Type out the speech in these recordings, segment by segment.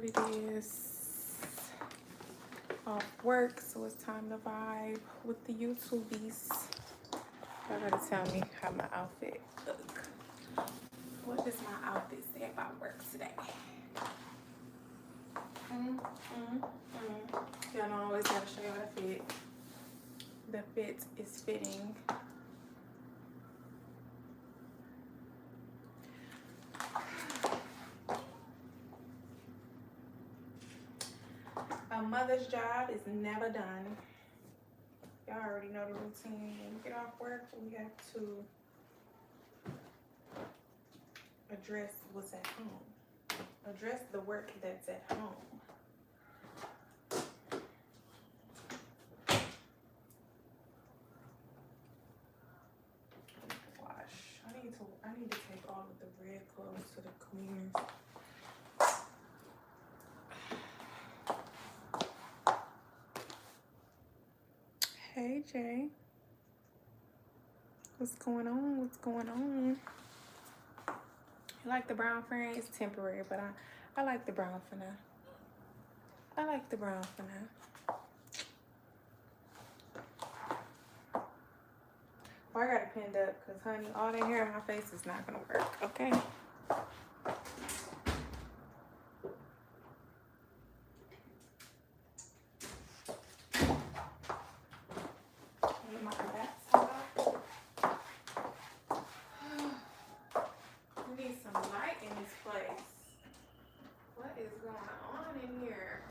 it is. Off work, so it's time to vibe with the YouTubies. Y'all gotta tell me how my outfit look. What does my outfit say about work today? Y'all know I always gotta show y'all the fit. The fit is fitting. A mother's job is never done. Y'all already know the routine. When we get off work, we have to address what's at home. Address the work that's at home. Wash. I need to take all of the red clothes to the cleaners. Hey Jay. What's going on? What's going on? You like the brown frame? It's temporary, but I like the brown for now. I like the brown for now. Oh, I got it pinned up because, honey, all that hair in my face is not going to work, okay? We need some light in this place. What is going on in here?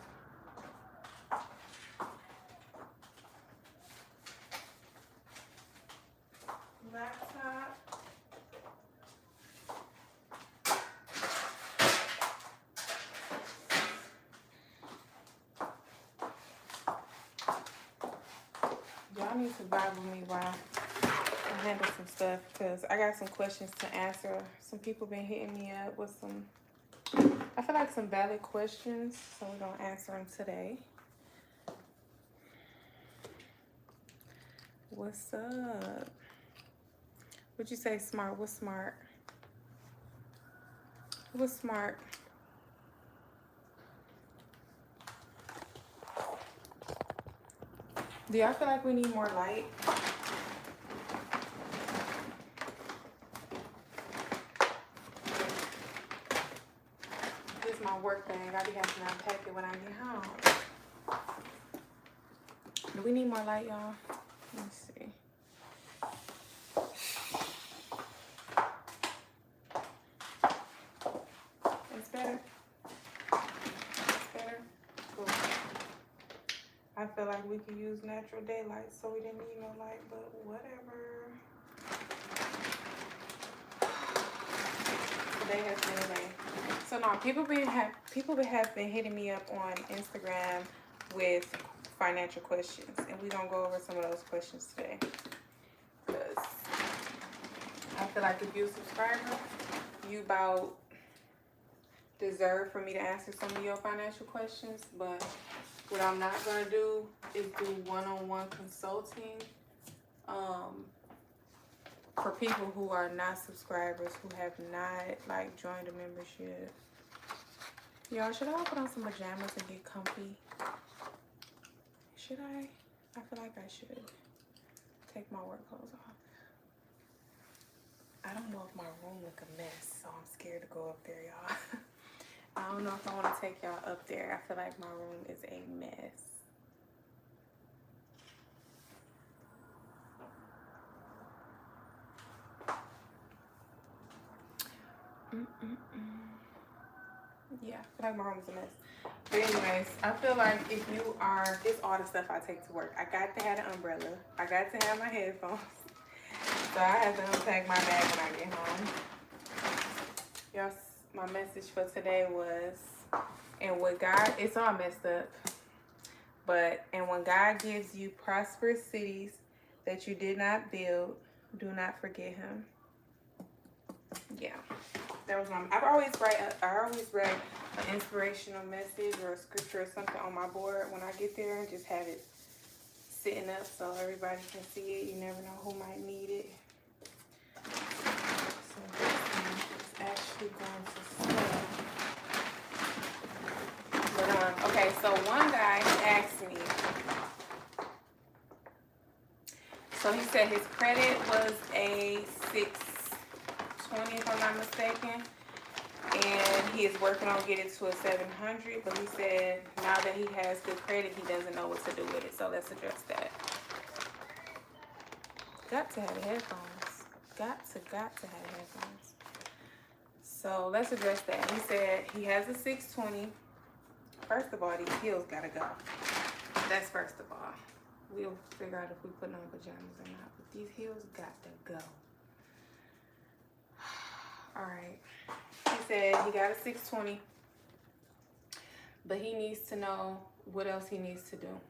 Laptop. Y'all need to vibe with me while I handle some stuff because I got some questions to answer. Some people been hitting me up with some, I feel like some valid questions, so we're gonna answer them today. What's up? What'd you say, smart? What's smart? What's smart? Do y'all feel like we need more light? This is my work bag. I be having to unpack it when I get home. Do we need more light, y'all? Let me see. It's better. It's better. Cool. I feel like we could use natural daylight, so we didn't need no light, but whatever. Today has been a day. So now people have been hitting me up on Instagram with financial questions, and we're gonna go over some of those questions today. Because I feel like if you're a subscriber, you about deserve for me to answer some of your financial questions, but what I'm not gonna do is do one-on-one consulting for people who are not subscribers, who have not like joined a membership. Y'all, should I put on some pajamas and get comfy? Should I? I feel like I should take my work clothes off. I don't know if my room look a mess, so I'm scared to go up there, y'all. I don't know if I want to take y'all up there. I feel like my room is a mess. Yeah, I feel like my room is a mess. But anyways, I feel like if you are, it's all the stuff I take to work. I got to have an umbrella. I got to have my headphones. So I have to unpack my bag when I get home. Y'all, my message for today was, and what God, it's all messed up, but, and when God gives you prosperous cities that you did not build, do not forget him. Yeah, that was my, I always write an inspirational message or a scripture or something on my board when I get there, and just have it sitting up so everybody can see it. You never know who might need it. So this one is actually going to sell. So one guy asked me, so he said his credit was a 620 if I'm not mistaken. And he is working on getting to a 700, but he said now that he has good credit, he doesn't know what to do with it. So let's address that. Got to have the headphones. Got to have the headphones. So let's address that. He said he has a 620. First of all, these heels gotta go. That's first of all. We'll figure out if we put on pajamas or not. But these heels got to go. All right. He said he got a 620, but he needs to know what else he needs to do.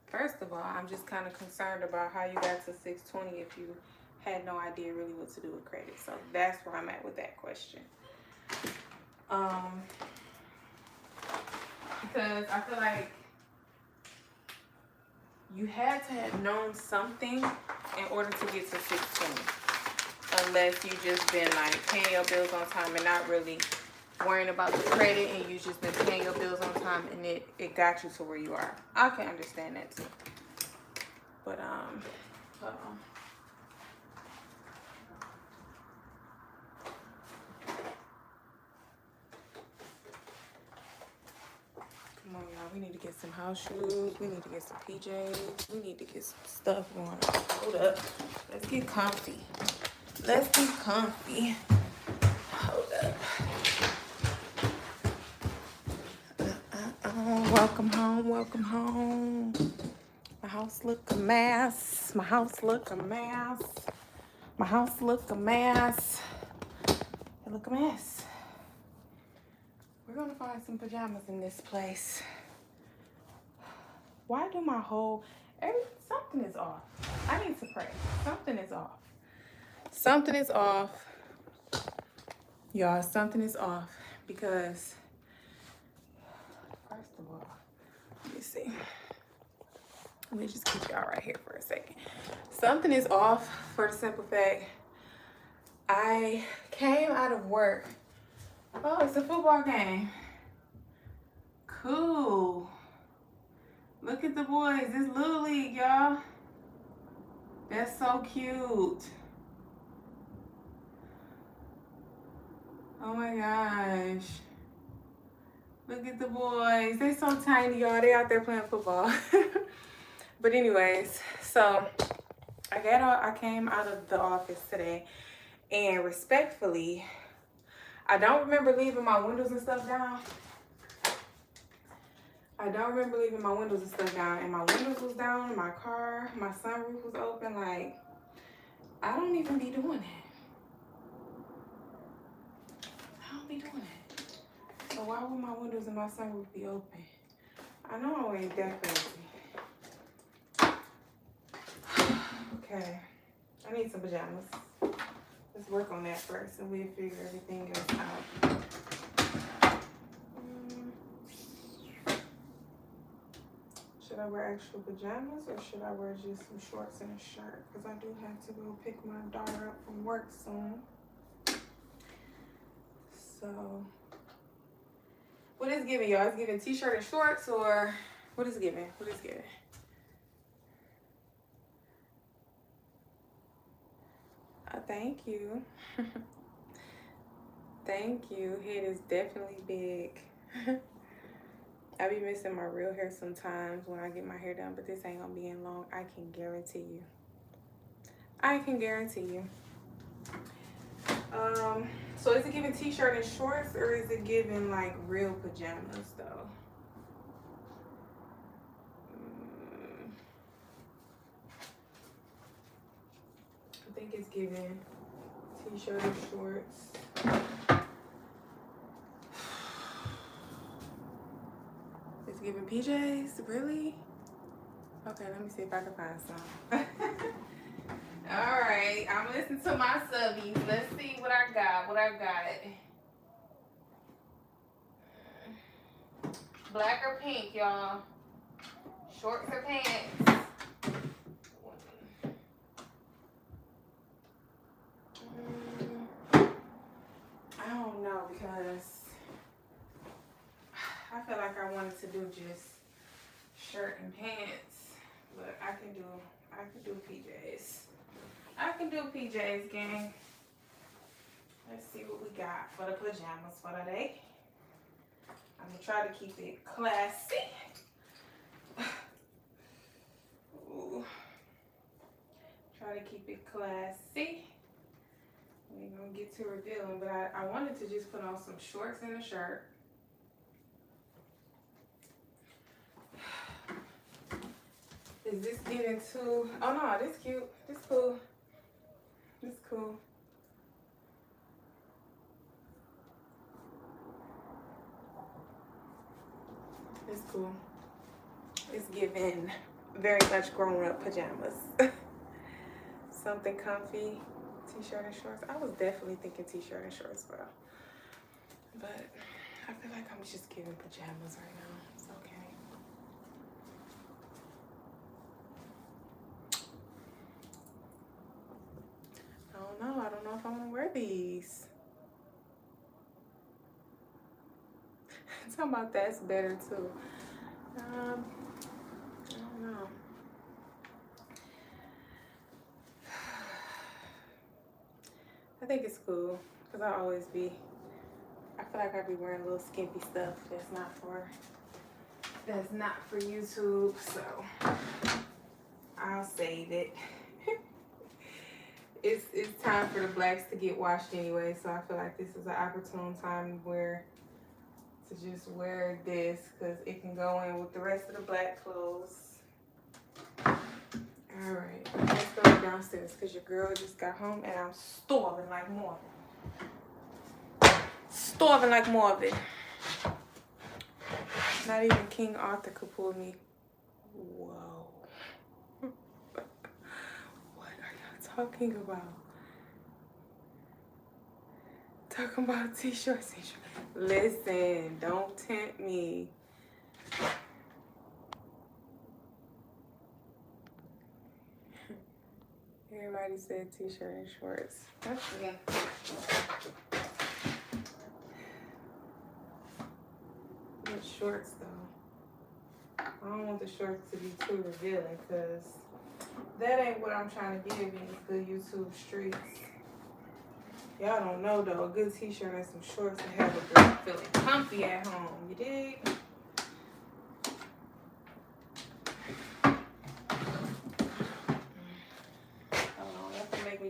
First of all, I'm just kind of concerned about how you got to 620 if you had no idea really what to do with credit. So that's where I'm at with that question. Because I feel like you had to have known something in order to get to 620. Unless you just been like paying your bills on time and not really worrying about the credit, and you just been paying your bills on time and it got you to where you are. I can understand that too. But uh-oh. Come on, y'all. We need to get some house shoes. We need to get some PJs. We need to get some stuff going on. Hold up. Let's get comfy. Let's get comfy. Hold up. Welcome home. Welcome home. My house look a mess. My house look a mess. My house look a mess. It look a mess. We're gonna find some pajamas in this place. Why do my whole something is off? I need to pray. Something is off. Something is off. Y'all, something is off because first of all, let me see. Let me just keep y'all right here for a second. Something is off for the simple fact I came out of work. Oh, it's a football game. Cool. Look at the boys. It's Little League, y'all. That's so cute. Oh my gosh. Look at the boys. They're so tiny, y'all. They out there playing football. But anyways, so I came out of the office today, and respectfully, I don't remember leaving my windows and stuff down. I don't remember leaving my windows and stuff down, and my windows was down in my car. My sunroof was open. Like, I don't even be doing that. I don't be doing that. So why would my windows and my sunroof be open? I know I ain't that crazy. Okay, I need some pajamas. Let's work on that first, and we'll figure everything else out. Should I wear actual pajamas, or should I wear just some shorts and a shirt? Because I do have to go pick my daughter up from work soon. So, what is giving, y'all? It's giving t-shirt and shorts, or what is giving? What is giving? Thank you. Thank you. Head is definitely big. I be missing my real hair sometimes when I get my hair done, but this ain't gonna be in long. I can guarantee you. I can guarantee you. So is it giving t-shirt and shorts, or is it giving like real pajamas though? I think it's giving t-shirt and shorts. It's giving PJs, really? Okay, let me see if I can find some. All right, I'm listening to my subbies. Let's see what I got. Black or pink, y'all? Shorts or pants? I don't know, because I feel like I wanted to do just shirt and pants, but I can do PJs. I can do PJs, gang. Let's see what we got for the pajamas for the day. I'm gonna try to keep it classy. Ooh. Try to keep it classy. We ain't gonna get to revealing, but I wanted to just put on some shorts and a shirt. Is this getting too? Oh no, this cute. This cool. This cool. It's cool. It's giving very much grown-up pajamas. Something comfy, t-shirt and shorts. I was definitely thinking t-shirt and shorts, but I feel like I'm just giving pajamas right now. It's okay. I don't know. I don't know if I want to wear these. Talking about that's better too. I don't know. I think it's cool because I feel like I be wearing a little skimpy stuff that's not for YouTube, so I'll save it. It's time for the blacks to get washed anyway, so I feel like this is an opportune time to just wear this because it can go in with the rest of the black clothes. All right, let's go downstairs because your girl just got home and I'm starving like Marvin. Starving like Marvin. Not even King Arthur could pull me. Whoa. What are y'all talking about? Talking about t-shirts. Listen, don't tempt me. Everybody said t-shirt and shorts. Okay. What shorts though? I don't want the shorts to be too revealing because that ain't what I'm trying to give in these good YouTube streets. Y'all don't know though, a good t-shirt and some shorts to have a girl feeling comfy at home. You dig?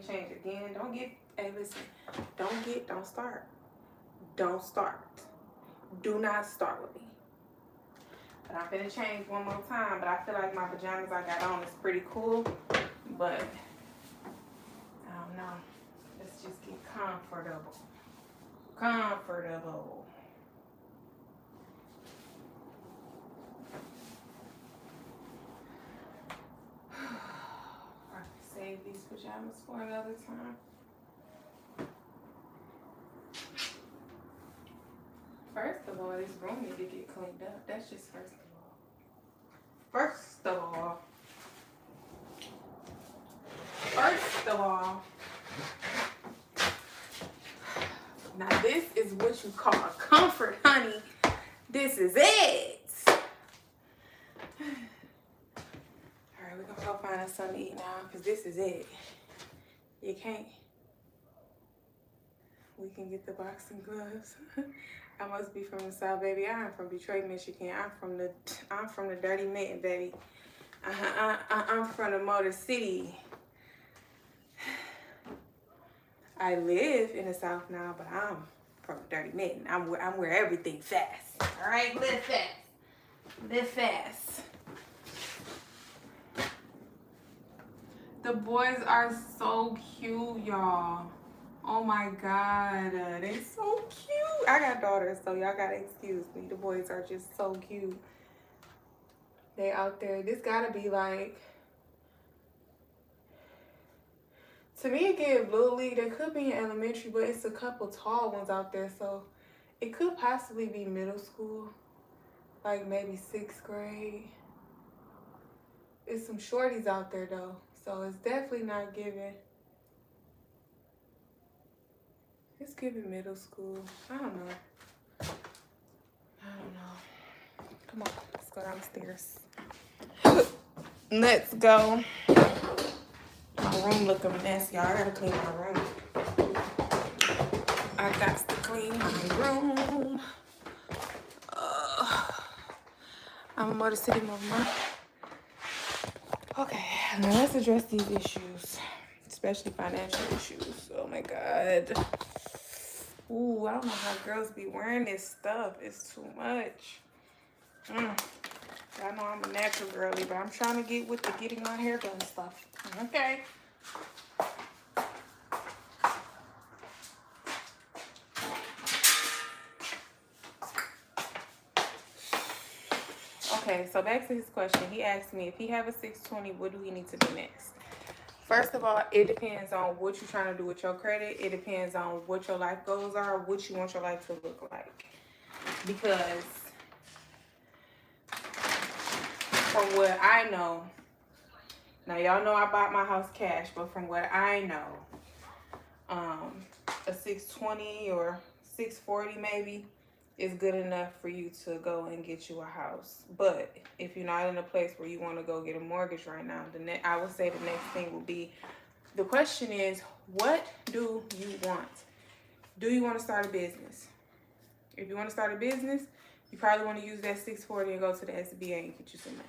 Change again. Don't start. Don't start. Do not start with me. But I'm gonna change one more time, but I feel like my pajamas I got on is pretty cool, but I don't know. Let's just get comfortable. Comfortable. Save these pajamas for another time. First of all, this room need to get cleaned up. That's just first of all. First of all. Now this is what you call a comfort, honey. This is it. We're gonna go find us something to eat now because this is it. You can't. We can get the boxing gloves. I must be from the South, baby. I'm from Detroit, Michigan. I'm from the dirty mitten, baby. I'm from the Motor City. I live in the South now, but I'm from the dirty mitten. I'm where everything fast. All right, live fast. Live fast. The boys are so cute, y'all. Oh my God, they so cute. I got daughters, so y'all gotta excuse me. The boys are just so cute. They out there. This gotta be like, to me it gave Little League. They could be in elementary, but it's a couple tall ones out there, so it could possibly be middle school, like maybe 6th grade. It's some shorties out there though. So it's definitely not giving. It's giving middle school. I don't know. Come on, let's go downstairs. Let's go. My room looking messy, y'all. I gotta clean my room. I got to clean my room. I'm a Motor City Mama. Okay, now let's address these issues, especially financial issues. Oh my God. Ooh, I don't know how girls be wearing this stuff. It's too much. Y'all know I'm a natural girly, but I'm trying to get with the getting my hair done stuff. Okay. Okay, so back to his question. He asked me, if he have a 620, what do he need to do next? First of all, it depends on what you're trying to do with your credit. It depends on what your life goals are, what you want your life to look like. Because from what I know, now y'all know I bought my house cash, but from what I know, a 620 or 640 maybe is good enough for you to go and get you a house. But if you're not in a place where you want to go get a mortgage right now, I would say the next thing will be, the question is, what do you want? Do you want to start a business? If you want to start a business, you probably want to use that 640 and go to the SBA and get you some money.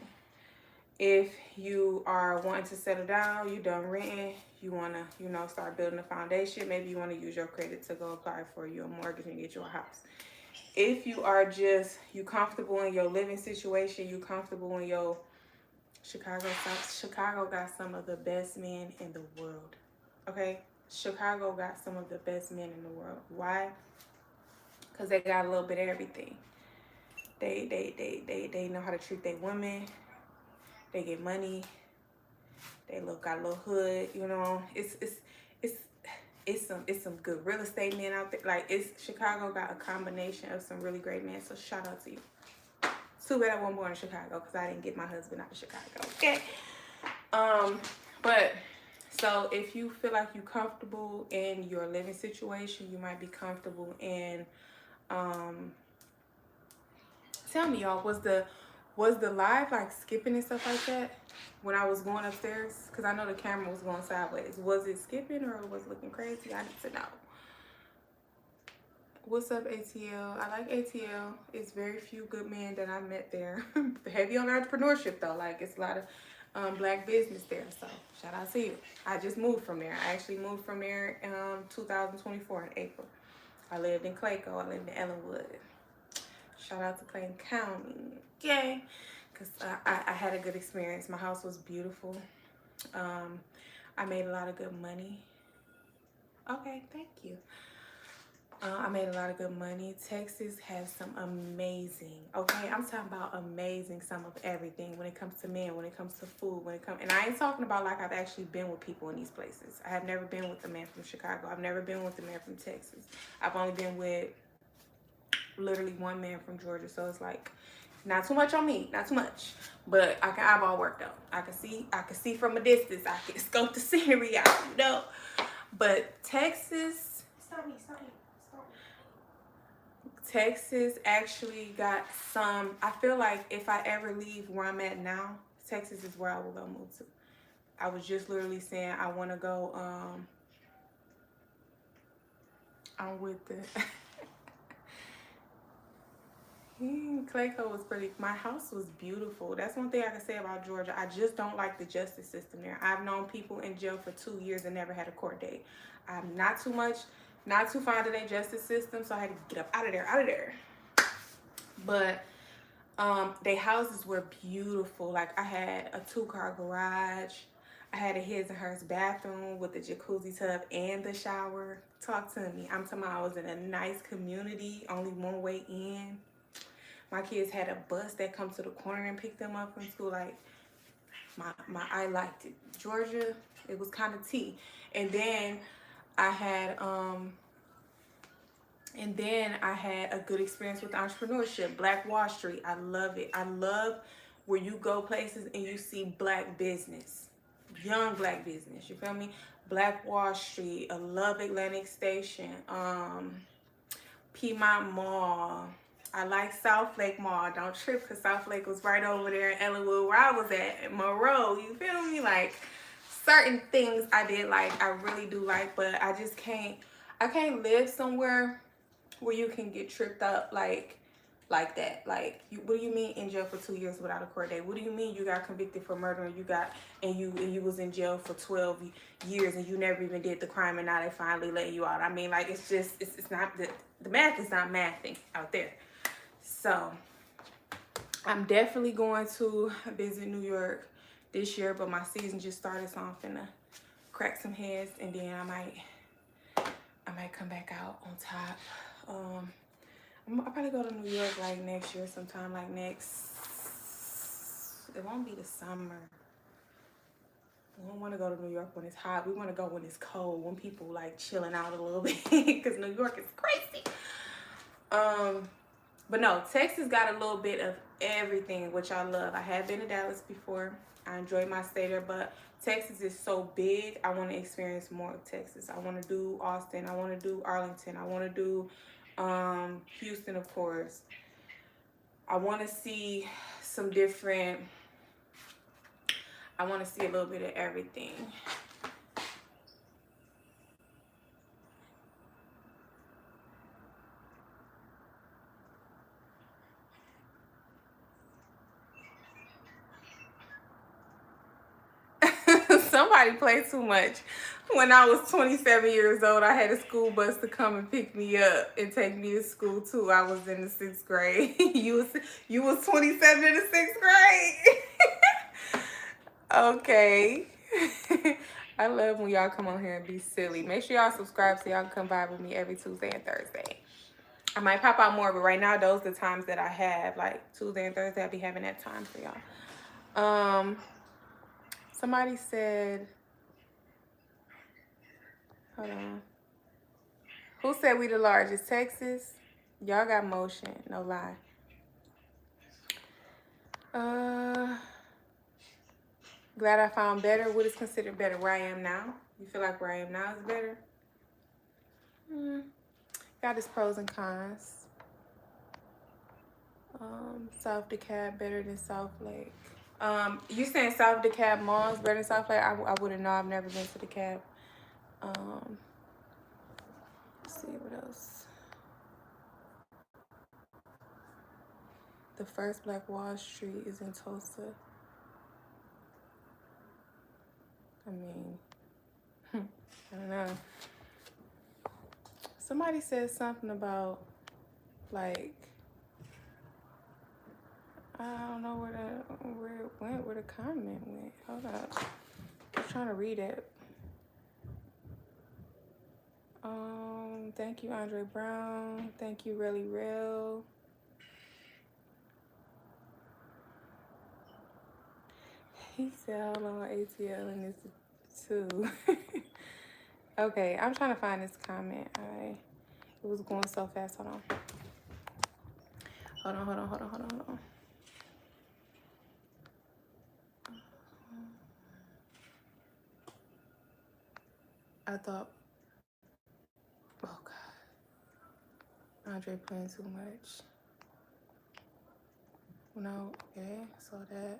If you are wanting to settle down, you done renting, you want to, start building a foundation, maybe you want to use your credit to go apply for your mortgage and get you a house. If you are just, you comfortable in your living situation, you comfortable in your Chicago got some of the best men in the world. Okay? Chicago got some of the best men in the world. Why? Because they got a little bit of everything. They know how to treat their women. They get money. They got a little hood, It's some good real estate men out there. Like, Chicago got a combination of some really great men. So shout out to you. Too bad I wasn't born in Chicago because I didn't get my husband out of Chicago. Okay. But so if you feel like you're comfortable in your living situation, you might be comfortable in tell me, y'all, was the live like skipping and stuff like that when I was going upstairs? Because I know the camera was going sideways. Was it skipping or was it looking crazy? I need to know. What's up, ATL? I like ATL. It's very few good men that I met there. Heavy on entrepreneurship though. Like, it's a lot of black business there. So shout out to you. I just moved from there. I actually moved from there in 2024 in April. I lived in Clayco. I lived in Ellenwood. Shout out to Clayton County. Yay. Because I had a good experience. My house was beautiful. I made a lot of good money. Okay, thank you. I made a lot of good money. Texas has some amazing, okay, I'm talking about amazing, some of everything when it comes to men, when it comes to food, and I ain't talking about like I've actually been with people in these places. I have never been with the man from Chicago. I've never been with the man from Texas. I've only been with literally one man from Georgia. So it's like, not too much on me, not too much, but I can eyeball work though. I can see from a distance. I can scope the scenery out, But Texas, Texas actually got some. I feel like if I ever leave where I'm at now, Texas is where I will go move to. I was just literally saying I want to go. I'm with the. Clayco was pretty. My house was beautiful. That's one thing I can say about Georgia. I just don't like the justice system there. I've known people in jail for 2 years and never had a court date. I'm not too fond of their justice system, so I had to get up out of there. But their houses were beautiful. Like, I had a 2-car garage. I had a his and hers bathroom with the jacuzzi tub and the shower. Talk to me. I'm talking about I was in a nice community, only one way in. My kids had a bus that come to the corner and pick them up from school. Like, I liked it. Georgia, it was kind of tea. And then I had a good experience with entrepreneurship. Black Wall Street, I love it. I love where you go places and you see black business, young black business. You feel me? Black Wall Street, I love Atlantic Station, Piedmont Mall. I like South Lake Mall. Don't trip, because South Lake was right over there in Ellenwood where I was at Monroe. You feel me? Like, certain things I did like, I really do like, but I just can't, I can't live somewhere where you can get tripped up like that. Like, what do you mean in jail for 2 years without a court date? What do you mean you got convicted for murder and you was in jail for 12 years and you never even did the crime and now they finally let you out? I mean, like, it's just, it's not, the math is not mathing out there. So I'm definitely going to visit New York this year, but my season just started, so I'm finna crack some heads, and then I might come back out on top. I'll probably go to New York like next year sometime, like it won't be the summer. We don't want to go to New York when it's hot. We want to go when it's cold, when people like chilling out a little bit, because New York is crazy. But no, Texas got a little bit of everything, which I love. I have been to Dallas before. I enjoyed my stay there, but Texas is so big. I want to experience more of Texas. I want to do Austin. I want to do Arlington. I want to do Houston, of course. I want to see some different, I want to see a little bit of everything. Somebody played too much. When I was 27 years old, I had a school bus to come and pick me up and take me to school too. I was in the 6th grade. You was 27 in the 6th grade. Okay. I love when y'all come on here and be silly. Make sure y'all subscribe so y'all can come vibe with me every Tuesday and Thursday. I might pop out more, but right now those are the times that I have. Like Tuesday and Thursday, I'll be having that time for y'all. Somebody said, hold on. Who said we the largest? Texas? Y'all got motion, no lie. Glad I found better. What is considered better? Where I am now? You feel like where I am now is better? Got its pros and cons. South DeKalb better than South Lake. You saying South DeKalb Mall is better than South Lake? I wouldn't know. I've never been to DeKalb. Let's see what else. The first Black Wall Street is in Tulsa. I mean, I don't know. Somebody said something about, like, I don't know where it went, where the comment went. Hold up. I'm trying to read it. Thank you, Andre Brown. Thank you, Really Real. He said, hold on, ATL and this too. Okay, I'm trying to find this comment. It was going so fast. Hold on. I thought, oh God, Andre playing too much. No, okay, saw that.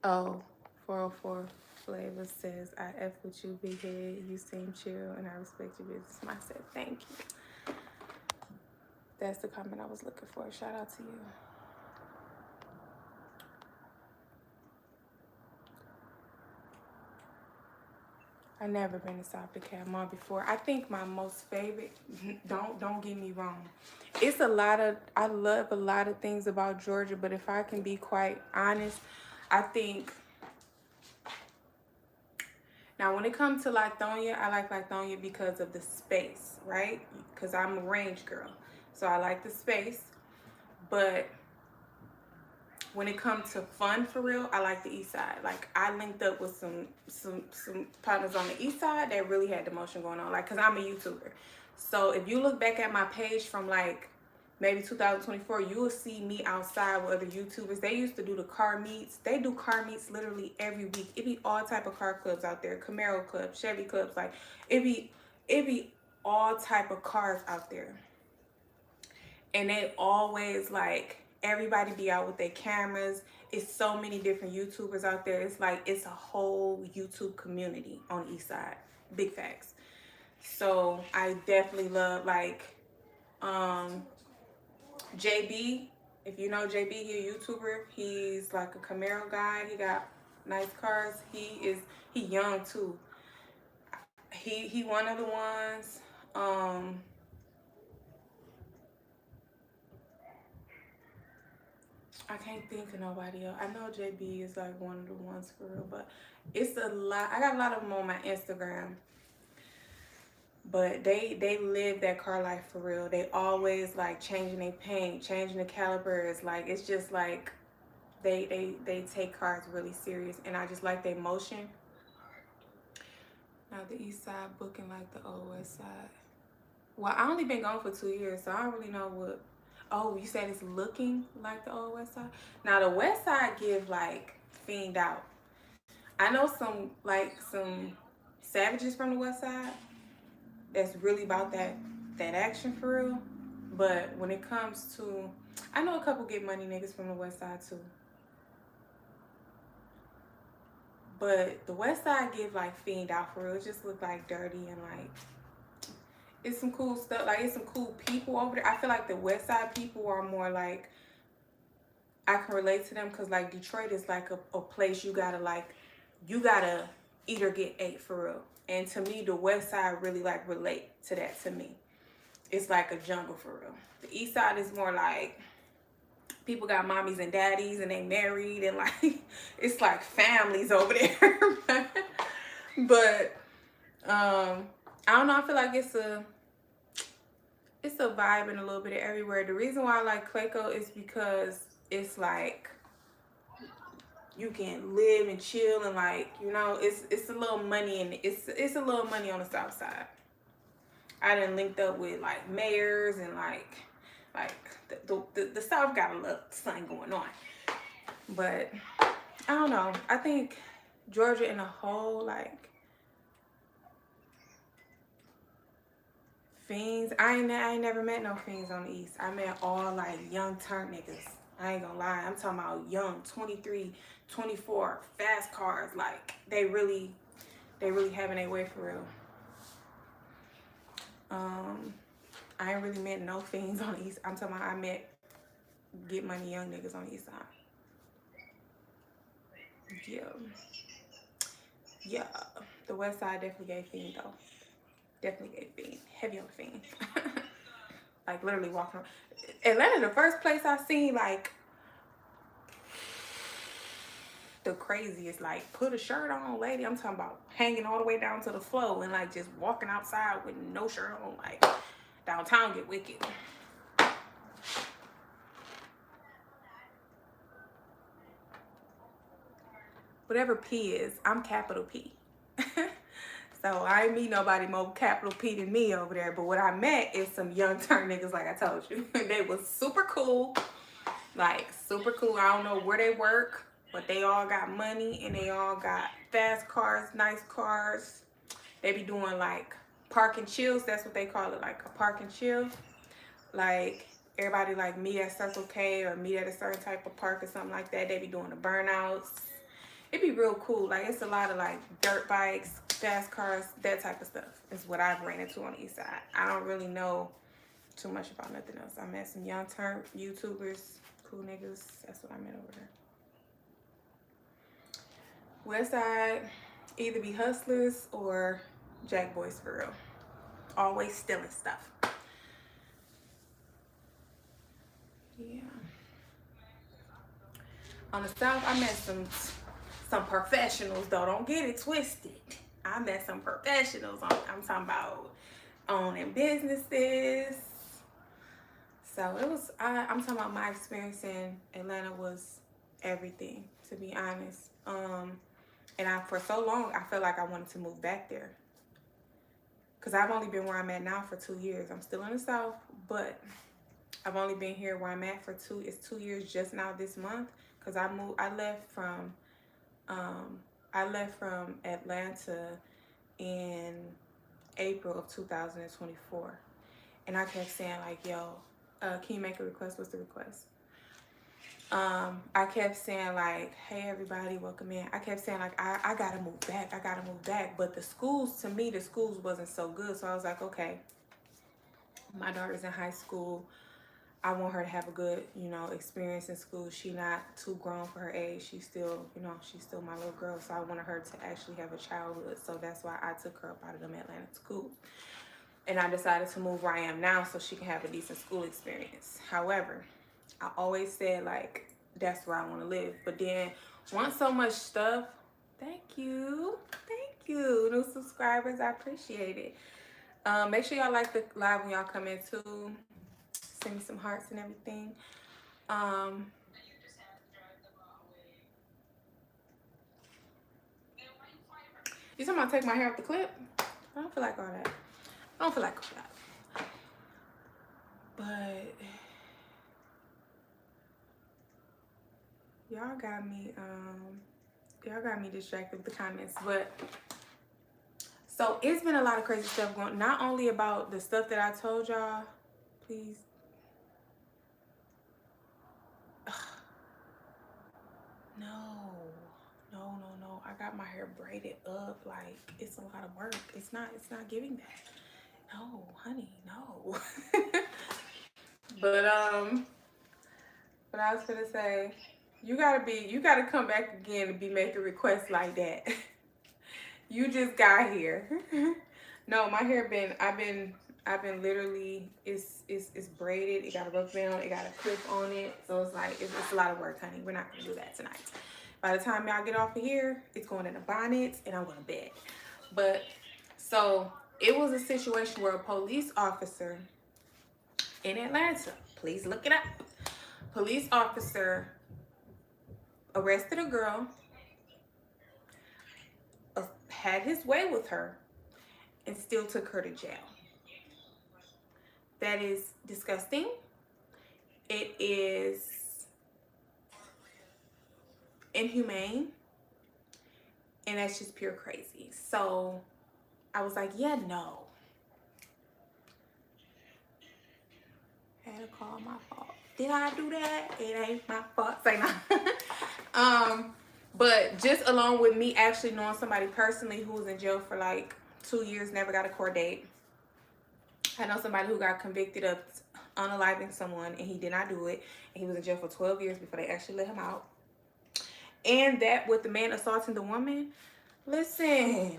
Oh, 404 Flavor says, I F with you, big head. You seem chill and I respect your business. I said, thank you. That's the comment I was looking for. Shout out to you. I never been to South DeKalb Mall before. I think my most favorite, don't get me wrong, it's a lot of, I love a lot of things about Georgia, but if I can be quite honest, I think, now when it comes to Lithonia, I like Lithonia because of the space, right? Because I'm a range girl, so I like the space. But when it comes to fun for real, I like the east side. Like, I linked up with some partners on the east side that really had the motion going on. Like, cause I'm a YouTuber. So if you look back at my page from like maybe 2024, you will see me outside with other YouTubers. They used to do the car meets. They do car meets literally every week. It be all type of car clubs out there. Camaro clubs, Chevy clubs. Like, it be all type of cars out there. And they always like, everybody be out with their cameras. It's so many different YouTubers out there. It's like, it's a whole YouTube community on the east side. Big facts. So I definitely love like JB. If you know JB, he a YouTuber. He's like a Camaro guy. He got nice cars. He young too. He one of the ones. I can't think of nobody else. I know JB is like one of the ones for real, but it's a lot. I got a lot of them on my Instagram. But they live that car life for real. They always like changing their paint, changing the calipers. Like, it's just like they take cars really serious, and I just like their motion. Now the east side booking like the old west side. Well, I only been gone for 2 years, so I don't really know what. Oh, you said it's looking like the old west side? Now the west side give like fiend out. I know some savages from the west side that's really about that action for real. But when it comes to, I know a couple get money niggas from the west side too. But the west side give like fiend out for real. It just look like dirty, and like it's some cool stuff. Like, it's some cool people over there. I feel like the west side people are more like, I can relate to them, because like Detroit is like a place you gotta eat or get ate for real. And to me, the west side really like relate to that to me. It's like a jungle for real. The east side is more like, people got mommies and daddies and they married, and like, it's like families over there. But I don't know, I feel like it's a vibe in a little bit of everywhere. The reason why I like Clayco is because it's like, you can live and chill, and like, you know, it's a little money, and it's a little money on the south side. I done linked up with like mayors, and like the south got a little something going on. But I don't know, I think Georgia in a whole, like, fiends, I ain't never met no fiends on the east. I met all like young turn niggas. I ain't gonna lie, I'm talking about young, 23, 24, fast cars. Like, they really having their way for real. I ain't really met no fiends on the east. I'm talking about, I met get money young niggas on the east side. Yeah, the west side definitely gave fiend though. Definitely gave fiend. Heavy on the fiend. Like, literally walking around. Atlanta, the first place I seen like the craziest, like, put a shirt on lady. I'm talking about hanging all the way down to the floor, and like just walking outside with no shirt on. Like, downtown get wicked. Whatever P is, I'm capital P. So I ain't meet nobody more capital P than me over there. But what I met is some young turn niggas, like I told you. They was super cool. Like, super cool. I don't know where they work, but they all got money, and they all got fast cars, nice cars. They be doing like park and chills. That's what they call it, like a park and chill. Like, everybody like meet at Circle K or meet at a certain type of park or something like that. They be doing the burnouts. It'd be real cool. Like, it's a lot of like dirt bikes, fast cars, that type of stuff is what I've ran into on the east side. I don't really know too much about nothing else. I met some young term YouTubers, cool niggas. That's what I met over there. West side, either be hustlers or jack boys for real. Always stealing stuff. Yeah. On the south, I met some professionals though. Don't get it twisted. I met some professionals. I'm talking about owning businesses. So it was, I'm talking about my experience in Atlanta was everything, to be honest. And for so long, I felt like I wanted to move back there. Because I've only been where I'm at now for 2 years. I'm still in the South, but I've only been here where I'm at for 2 years just now this month. Because I left from Atlanta in April of 2024. And I kept saying like, yo, can you make a request? What's the request? I kept saying like, hey everybody, welcome in. I kept saying like, I gotta move back. I gotta move back. But the schools, to me, the schools wasn't so good. So I was like, okay, my daughter's in high school. I want her to have a good, you know, experience in school. She's not too grown for her age. She's still, you know, she's still my little girl. So I wanted her to actually have a childhood. So that's why I took her up out of them Atlanta schools. And I decided to move where I am now so she can have a decent school experience. However, I always said like, that's where I want to live. But then once so much stuff, thank you, new subscribers, I appreciate it. Make sure y'all like the live when y'all come in too. Send me some hearts and everything. You talking about take my hair off the clip? I don't feel like all that. I don't feel like all that. But y'all got me distracted with the comments. But so it's been a lot of crazy stuff going, not only about the stuff that I told y'all. Please. No. I got my hair braided up. Like, it's a lot of work. It's not giving that. No, honey, no. But I was gonna say, you gotta come back again and be making requests like that. You just got here. No, my hair I've been literally, it's braided. It got a rubber band, it got a clip on it. So it's like, it's a lot of work, honey. We're not gonna do that tonight. By the time y'all get off of here, it's going in a bonnet and I'm going to bed. But so it was a situation where a police officer in Atlanta, please look it up. Police officer arrested a girl, had his way with her, and still took her to jail. That is disgusting. It is inhumane, and that's just pure crazy. So I was like, yeah, no. Had to call my fault. Did I do that? It ain't my fault. Say no. But just along with me actually knowing somebody personally who was in jail for like 2 years, never got a court date. I know somebody who got convicted of unaliving someone and he did not do it. And he was in jail for 12 years before they actually let him out. And that with the man assaulting the woman, listen,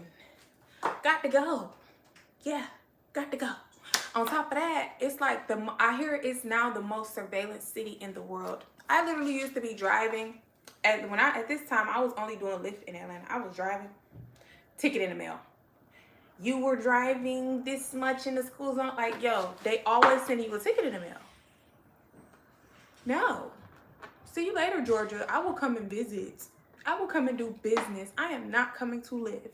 got to go. Yeah, got to go. On top of that, it's like I hear it's now the most surveillance city in the world. I literally used to be driving, at this time I was only doing Lyft in Atlanta. I was driving, ticket in the mail. You were driving this much in the school zone, like yo, they always send you a ticket in the mail. No. See you later, Georgia. I will come and visit. I will come and do business. I am not coming to live.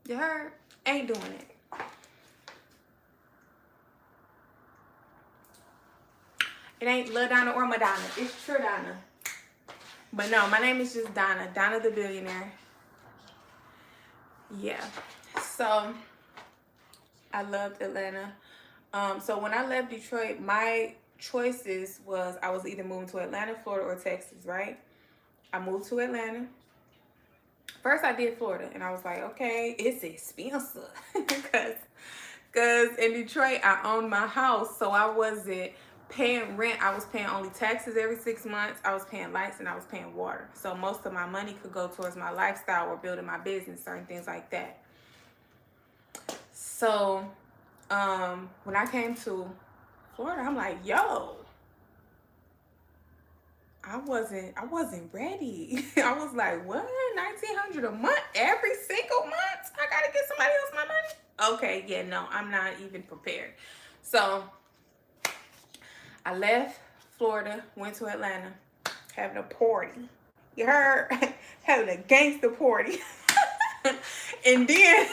You heard? Ain't doing it. It ain't Lil Donna or Madonna. It's True Donna. But no, my name is just Donna. Donna the Billionaire. Yeah. So, I loved Atlanta. So when I left Detroit, my choices was I was either moving to Atlanta, Florida, or Texas, right? I moved to Atlanta. First I did Florida and I was like, okay, it's expensive. Because in Detroit I owned my house, so I wasn't paying rent. I was paying only taxes every 6 months. I was paying lights and I was paying water. So most of my money could go towards my lifestyle or building my business, certain things like that. So when I came to Florida, I'm like, yo, I wasn't ready. I was like, what? $1,900 a month every single month? I gotta get somebody else my money? Okay, yeah, no, I'm not even prepared. So I left Florida, went to Atlanta, having a party. You heard? Having a gangster party. And then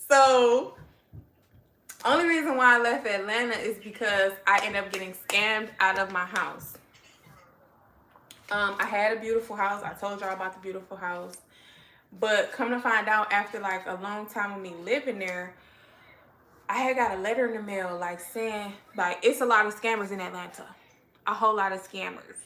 so only reason why I left Atlanta is because I ended up getting scammed out of my house. I had a beautiful house. I told y'all about the beautiful house. But come to find out, after like a long time of me living there, I had got a letter in the mail like saying like it's a lot of scammers in Atlanta, a whole lot of scammers.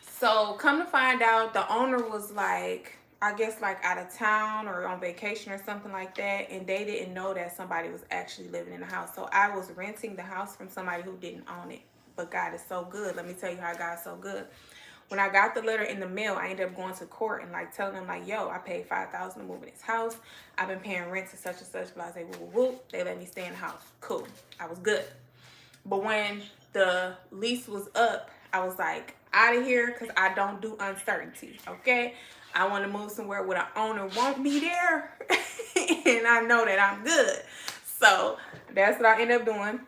So come to find out, the owner was like, I guess like out of town or on vacation or something like that, and they didn't know that somebody was actually living in the house. So I was renting the house from somebody who didn't own it. But God is so good. Let me tell you how God's so good. When I got the letter in the mail, I ended up going to court and like telling them like, yo, I paid $5,000 to move in this house. I've been paying rent to such and such, blah, blah, whoop, whoop, whoop. They let me stay in the house. Cool. I was good. But when the lease was up, I was like, out of here, because I don't do uncertainty, okay? I want to move somewhere where the owner won't be there, and I know that I'm good. So that's what I ended up doing.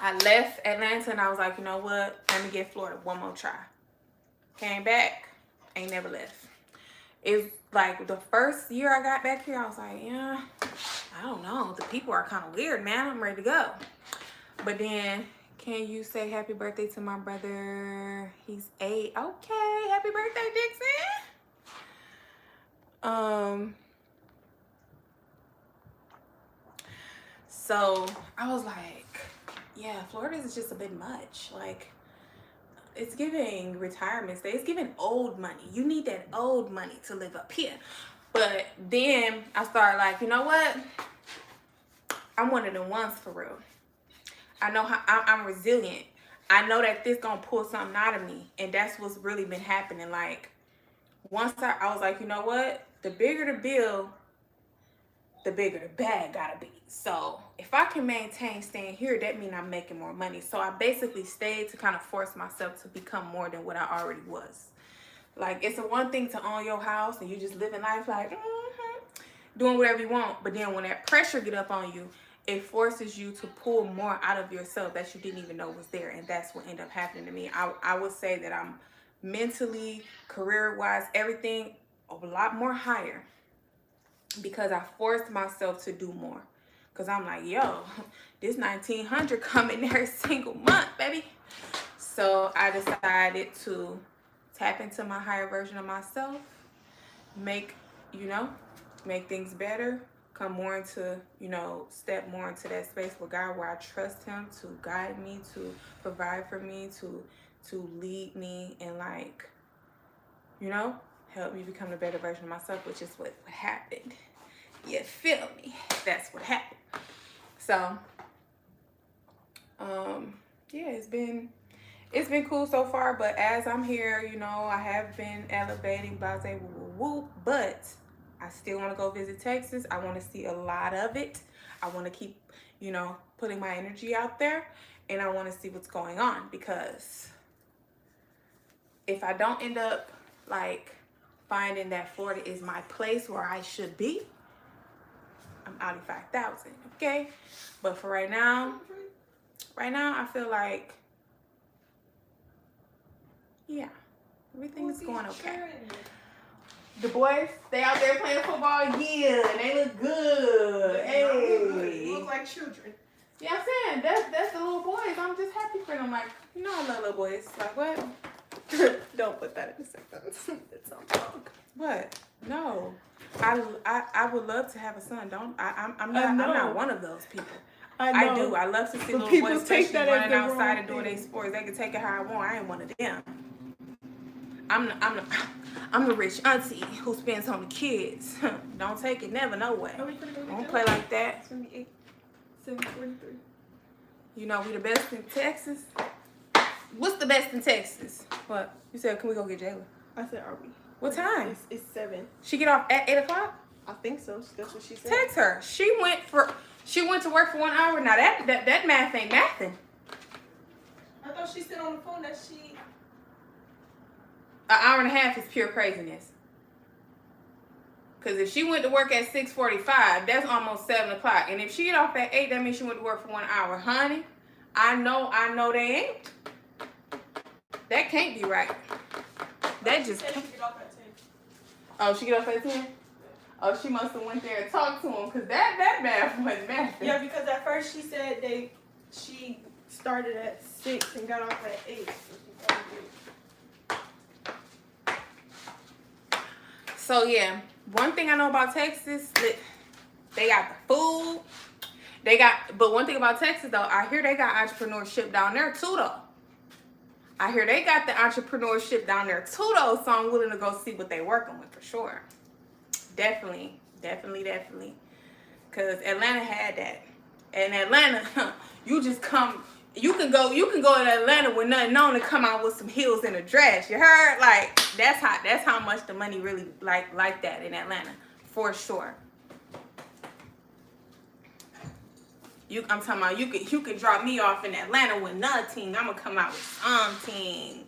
I left Atlanta, and I was like, you know what? Let me get Florida one more try. Came back, ain't never left. It's like the first year I got back here, I was like, yeah, I don't know. The people are kind of weird, man. I'm ready to go. But then, can you say happy birthday to my brother? He's 8. Okay, happy birthday, Dixon. So I was like, yeah, Florida is just a bit much. Like, it's giving retirement stay. It's giving old money. You need that old money to live up here. But then I started like, you know what? I'm one of them ones for real. I know how I'm resilient. I know that this gonna pull something out of me. And that's what's really been happening. Like, once I was like, you know what? The bigger the bill, the bigger the bag gotta be. So if I can maintain staying here, that means I'm making more money. So I basically stayed to kind of force myself to become more than what I already was. Like, it's a one thing to own your house and you just living life like, doing whatever you want. But then when that pressure get up on you, it forces you to pull more out of yourself that you didn't even know was there. And that's what ended up happening to me. I would say that I'm mentally, career-wise, everything a lot more higher because I forced myself to do more. Because I'm like, yo, this $1,900 coming every single month, baby. So I decided to tap into my higher version of myself, make things better, come more into, step more into that space with God where I trust him to guide me, to provide for me, to lead me and like, help me become a better version of myself, which is what happened. You feel me? That's what happened. So, yeah, it's been cool so far, but as I'm here, I have been elevating, blah, blah, whoop, but I still want to go visit Texas. I want to see a lot of it. I want to keep, putting my energy out there, and I want to see what's going on, because if I don't end up, like, finding that Florida is my place where I should be, I'm out of 5,000, okay? But for right now, I feel like, yeah, everything is going okay. The boys, they out there playing football, yeah, they look good. Hey, look like children. Yeah, I'm saying that's the little boys. I'm just happy for them. Like, I love little boys. Like, what? Don't put that in the sentence. It sounds wrong. What? No, I would love to have a son. I'm not one of those people. I do. I love to see little boys, especially running outside and doing their sports. They can take it how I want. I ain't one of them. I'm the rich auntie who spends on the kids. Don't take it, never, no way. Don't play like that. It's gonna be 7:43. We the best in Texas. What's the best in Texas? What? You said, can we go get Jayla? I said, are we? What time? It's 7. She get off at 8 o'clock? I think so. That's what she said. Text her. She went to work for 1 hour. Now that math ain't nothing. I thought she said on the phone that she... An hour and a half is pure craziness. Because if she went to work at 6:45, that's almost 7 o'clock. And if she get off at 8, that means she went to work for 1 hour. Honey, I know they ain't. That can't be right. That just can't. She get off at 10. Oh, she get off at 10? Oh, she must have went there and talked to him, because that math wasn't math. Yeah, because at first she said she started at 6 and got off at 8. So yeah, one thing I know about Texas, they got the food. But one thing about Texas though, I hear they got entrepreneurship down there too though. I hear they got the entrepreneurship down there too though, so I'm willing to go see what they working with for sure. Definitely. Cause Atlanta had that. And Atlanta, you can go to Atlanta with nothing on and come out with some heels and a dress. You heard? Like that's how much the money really like that in Atlanta, for sure. I'm talking about you could drop me off in Atlanta with nothing. I'm gonna come out with something.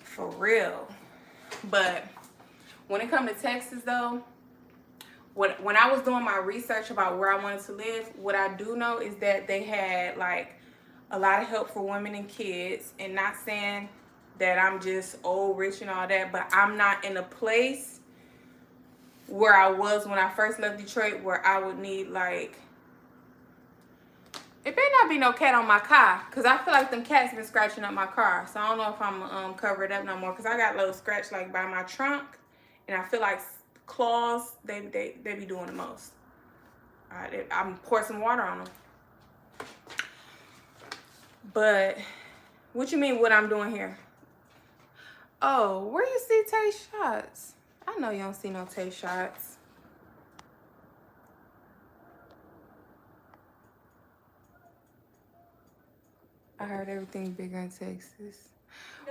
For real. But when it comes to Texas though, when I was doing my research about where I wanted to live, what I do know is that they had like a lot of help for women and kids. And not saying that I'm just old, rich and all that, but I'm not in a place where I was when I first left Detroit, where I would need like, it better not be no cat on my car, because I feel like them cats been scratching up my car. So I don't know if I'm cover it up no more, because I got a little scratch like by my trunk, and I feel like claws, they be doing the most. I'm pour some water on them. But what you mean what I'm doing here? Oh, where you see Tay shots? I know you don't see no Tay shots. I heard everything bigger in Texas.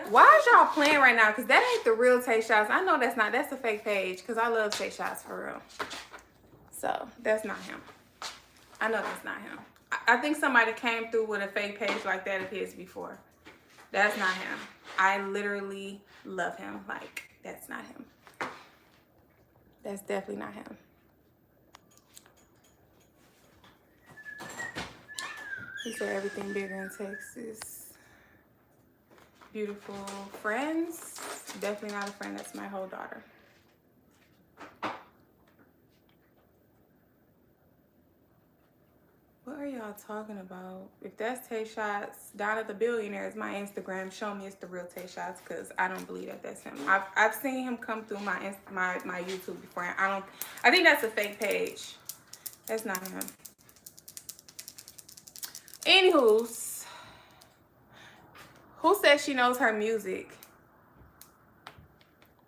Why is y'all playing right now? Because that ain't the real Tay shots. I know that's a fake page, because I love Tay shots for real. So that's not him. I know that's not him. I think somebody came through with a fake page like that of his before. That's not him. I literally love him. Like, that's not him. That's definitely not him. He said everything bigger in Texas. Beautiful friends. Definitely not a friend. That's my whole daughter. What are y'all talking about? If that's Tay Shots, Donnathebillionaire is my Instagram. Show me it's the real Tay Shots, because I don't believe that that's him. I've seen him come through my YouTube before. And I think that's a fake page. That's not him. Anywho's, who says she knows her music?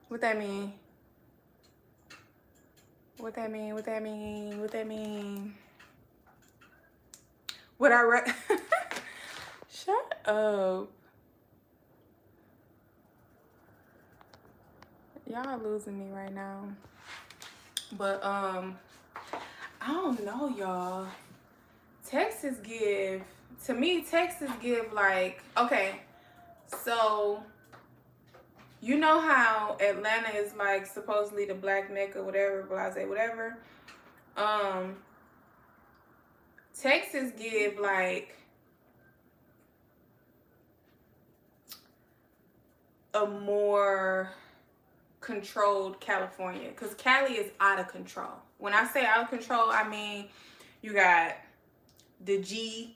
What that mean? What that mean? What that mean? What that mean? What I read? Shut up. Y'all losing me right now. But I don't know, y'all. Texas give like, okay, so you know how Atlanta is like supposedly the black Mecca, whatever, blase, whatever. Texas give like a more controlled California, because Cali is out of control. When I say out of control, I mean you got the GANGs.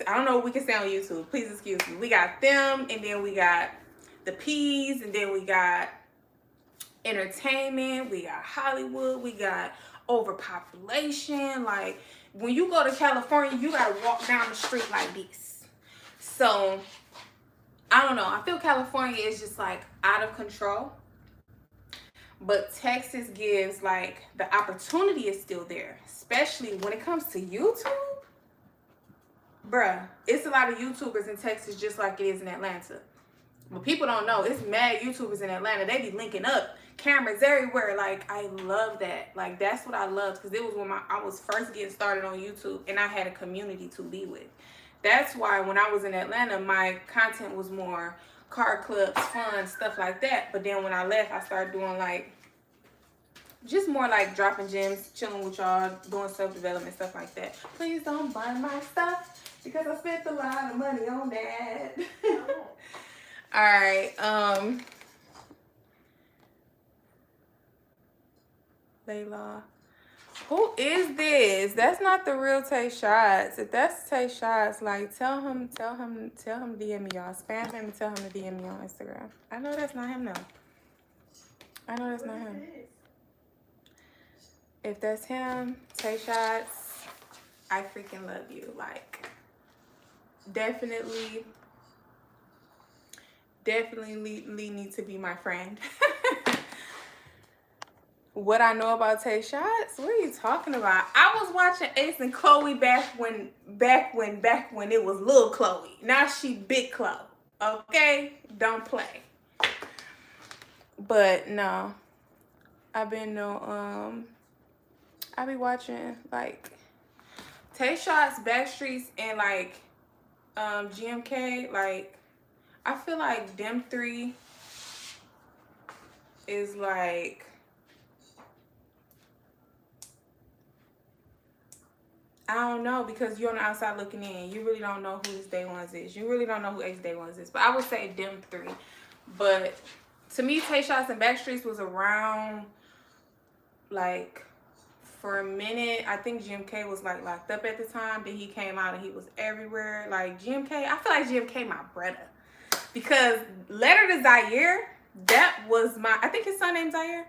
I don't know what we can say on YouTube. Please excuse me. We got them, and then we got the P's, and then we got entertainment. We got Hollywood. We got overpopulation. Like, when you go to California, you gotta walk down the street like this. So I don't know. I feel California is just like out of control. But Texas gives like the opportunity is still there, especially when it comes to YouTube. Bruh, it's a lot of YouTubers in Texas just like it is in Atlanta. But people don't know, it's mad YouTubers in Atlanta. They be linking up, cameras everywhere. Like, I love that. Like, that's what I loved, because it was when I was first getting started on YouTube, and I had a community to be with. That's why when I was in Atlanta, my content was more car clubs, fun, stuff like that. But then when I left, I started doing like just more like dropping gems, chilling with y'all, doing self-development, stuff like that. Please don't buy my stuff, because I spent a lot of money on that. All right. Layla. Who is this? That's not the real Tay Shots. If that's Tay Shots, like tell him DM me, y'all. Spam him and tell him to DM me on Instagram. I know that's not him though. I know that's not him. If that's him, Tay Shots, I freaking love you. Like, definitely need to be my friend. What I know about Tay Shots? What are you talking about? I was watching Ace and Chloe back when it was little Chloe. Now she big Chloe. Okay? Don't play. But no. I be watching like Tay Shots, Backstreets, and like GMK. Like, I feel like them three is like, I don't know, because you're on the outside looking in. You really don't know who this Day Ones is. You really don't know who Ace Day Ones is. But I would say them three. But to me, Tay Shots and Backstreets was around, like, for a minute. I think GMK was like locked up at the time. Then he came out and he was everywhere. Like, GMK, I feel like GMK my brother. Because Letter to Zaire, that was my, I think his son named Zaire.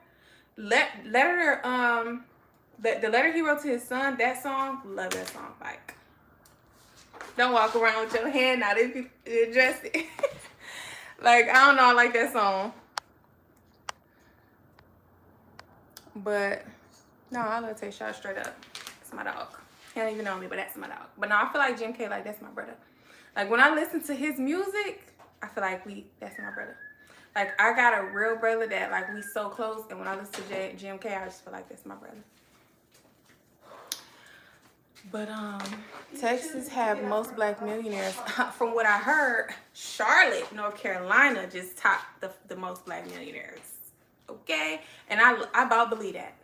The letter he wrote to his son, that song, love that song. Like, don't walk around with your hand out if you address it. Like, I don't know, I like that song. But no, I love Tay Shot straight up. That's my dog. He don't even know me, but that's my dog. But no, I feel like Jim K, like, that's my brother. Like, when I listen to his music, I feel like that's my brother. Like, I got a real brother that, like, we so close. And when I listen to Jim K, I just feel like that's my brother. But Texas have most black millionaires. From what I heard, Charlotte, North Carolina just topped the most black millionaires. Okay? And I about believe that.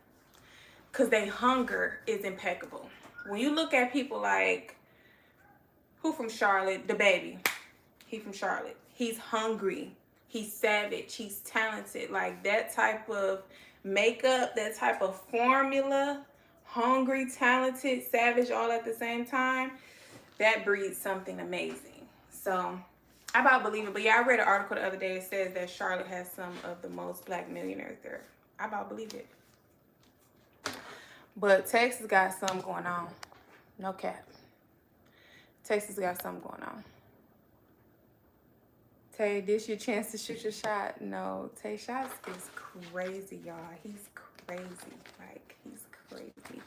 Because their hunger is impeccable. When you look at people like, who from Charlotte? The Baby. He from Charlotte. He's hungry. He's savage. He's talented. Like, that type of makeup, that type of formula, hungry, talented, savage, all at the same time, that breeds something amazing. So, I about believe it. But yeah, I read an article the other day. It says that Charlotte has some of the most black millionaires there. I about believe it. But Texas got something going on. No cap. Texas got something going on. Tay, this your chance to shoot your shot. No, Tay Shots is crazy, y'all. He's crazy. Like, he's crazy.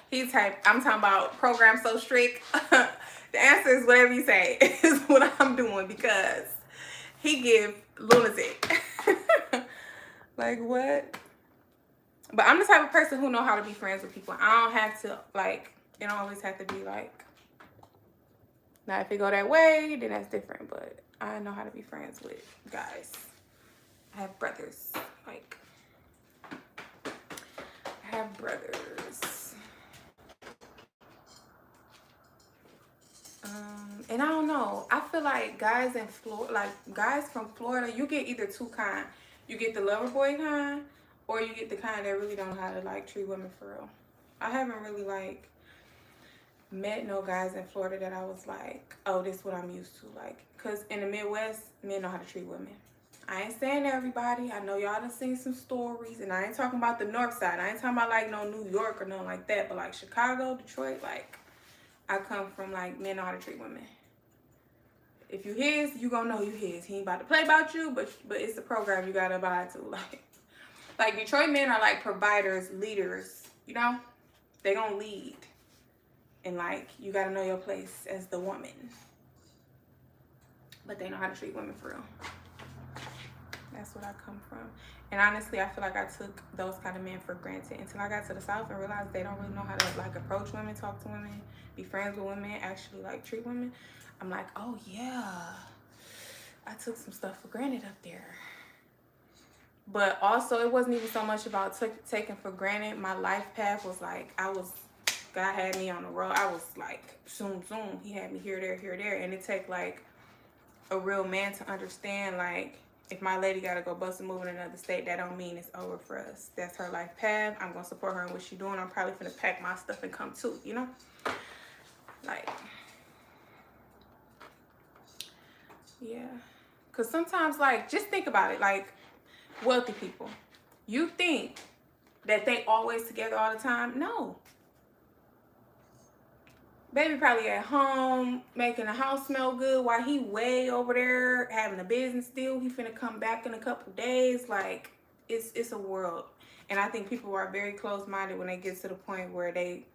He's type, I'm talking about program so strict. The answer is whatever you say is what I'm doing, because he give lunatic. Like, what? But I'm the type of person who know how to be friends with people. I don't have to, like, it don't always have to be like, now if it go that way, then that's different. But I know how to be friends with guys. I have brothers. Like, I have brothers. And I don't know. I feel like guys in Florida, like guys from Florida, you get either two kind. You get the lover boy kind, or you get the kind that really don't know how to like treat women for real. I haven't really like met no guys in Florida that I was like, oh, this is what I'm used to. Like, cause in the Midwest, men know how to treat women. I ain't saying everybody. I know y'all done seen some stories, and I ain't talking about the North Side. I ain't talking about like no New York or nothing like that. But like Chicago, Detroit, like I come from like men know how to treat women. If you his, you gonna know you his. He ain't about to play about you, but it's the program you gotta abide to. Like Detroit men are like providers, leaders. You know, they gonna lead. And, like, you got to know your place as the woman. But they know how to treat women for real. That's what I come from. And, honestly, I feel like I took those kind of men for granted until I got to the South and realized they don't really know how to, like, approach women, talk to women, be friends with women, actually, like, treat women. I'm like, oh, yeah. I took some stuff for granted up there. But, also, it wasn't even so much about taking for granted. My life path was, like, God had me on the road. I was like, zoom. He had me here, there. And it take like a real man to understand, like, If my lady gotta go bust a move in another state, that don't mean it's over for us. That's her life path. I'm gonna support her in what she's doing. I'm probably gonna pack my stuff and come too, you know? Like, yeah. Cause sometimes, like, just think about it. Like, wealthy people, you think that they always together all the time? No. Baby probably at home making the house smell good while he way over there having a business deal. He finna come back in a couple days. Like, it's a world. And I think people are very close-minded when they get to the point where they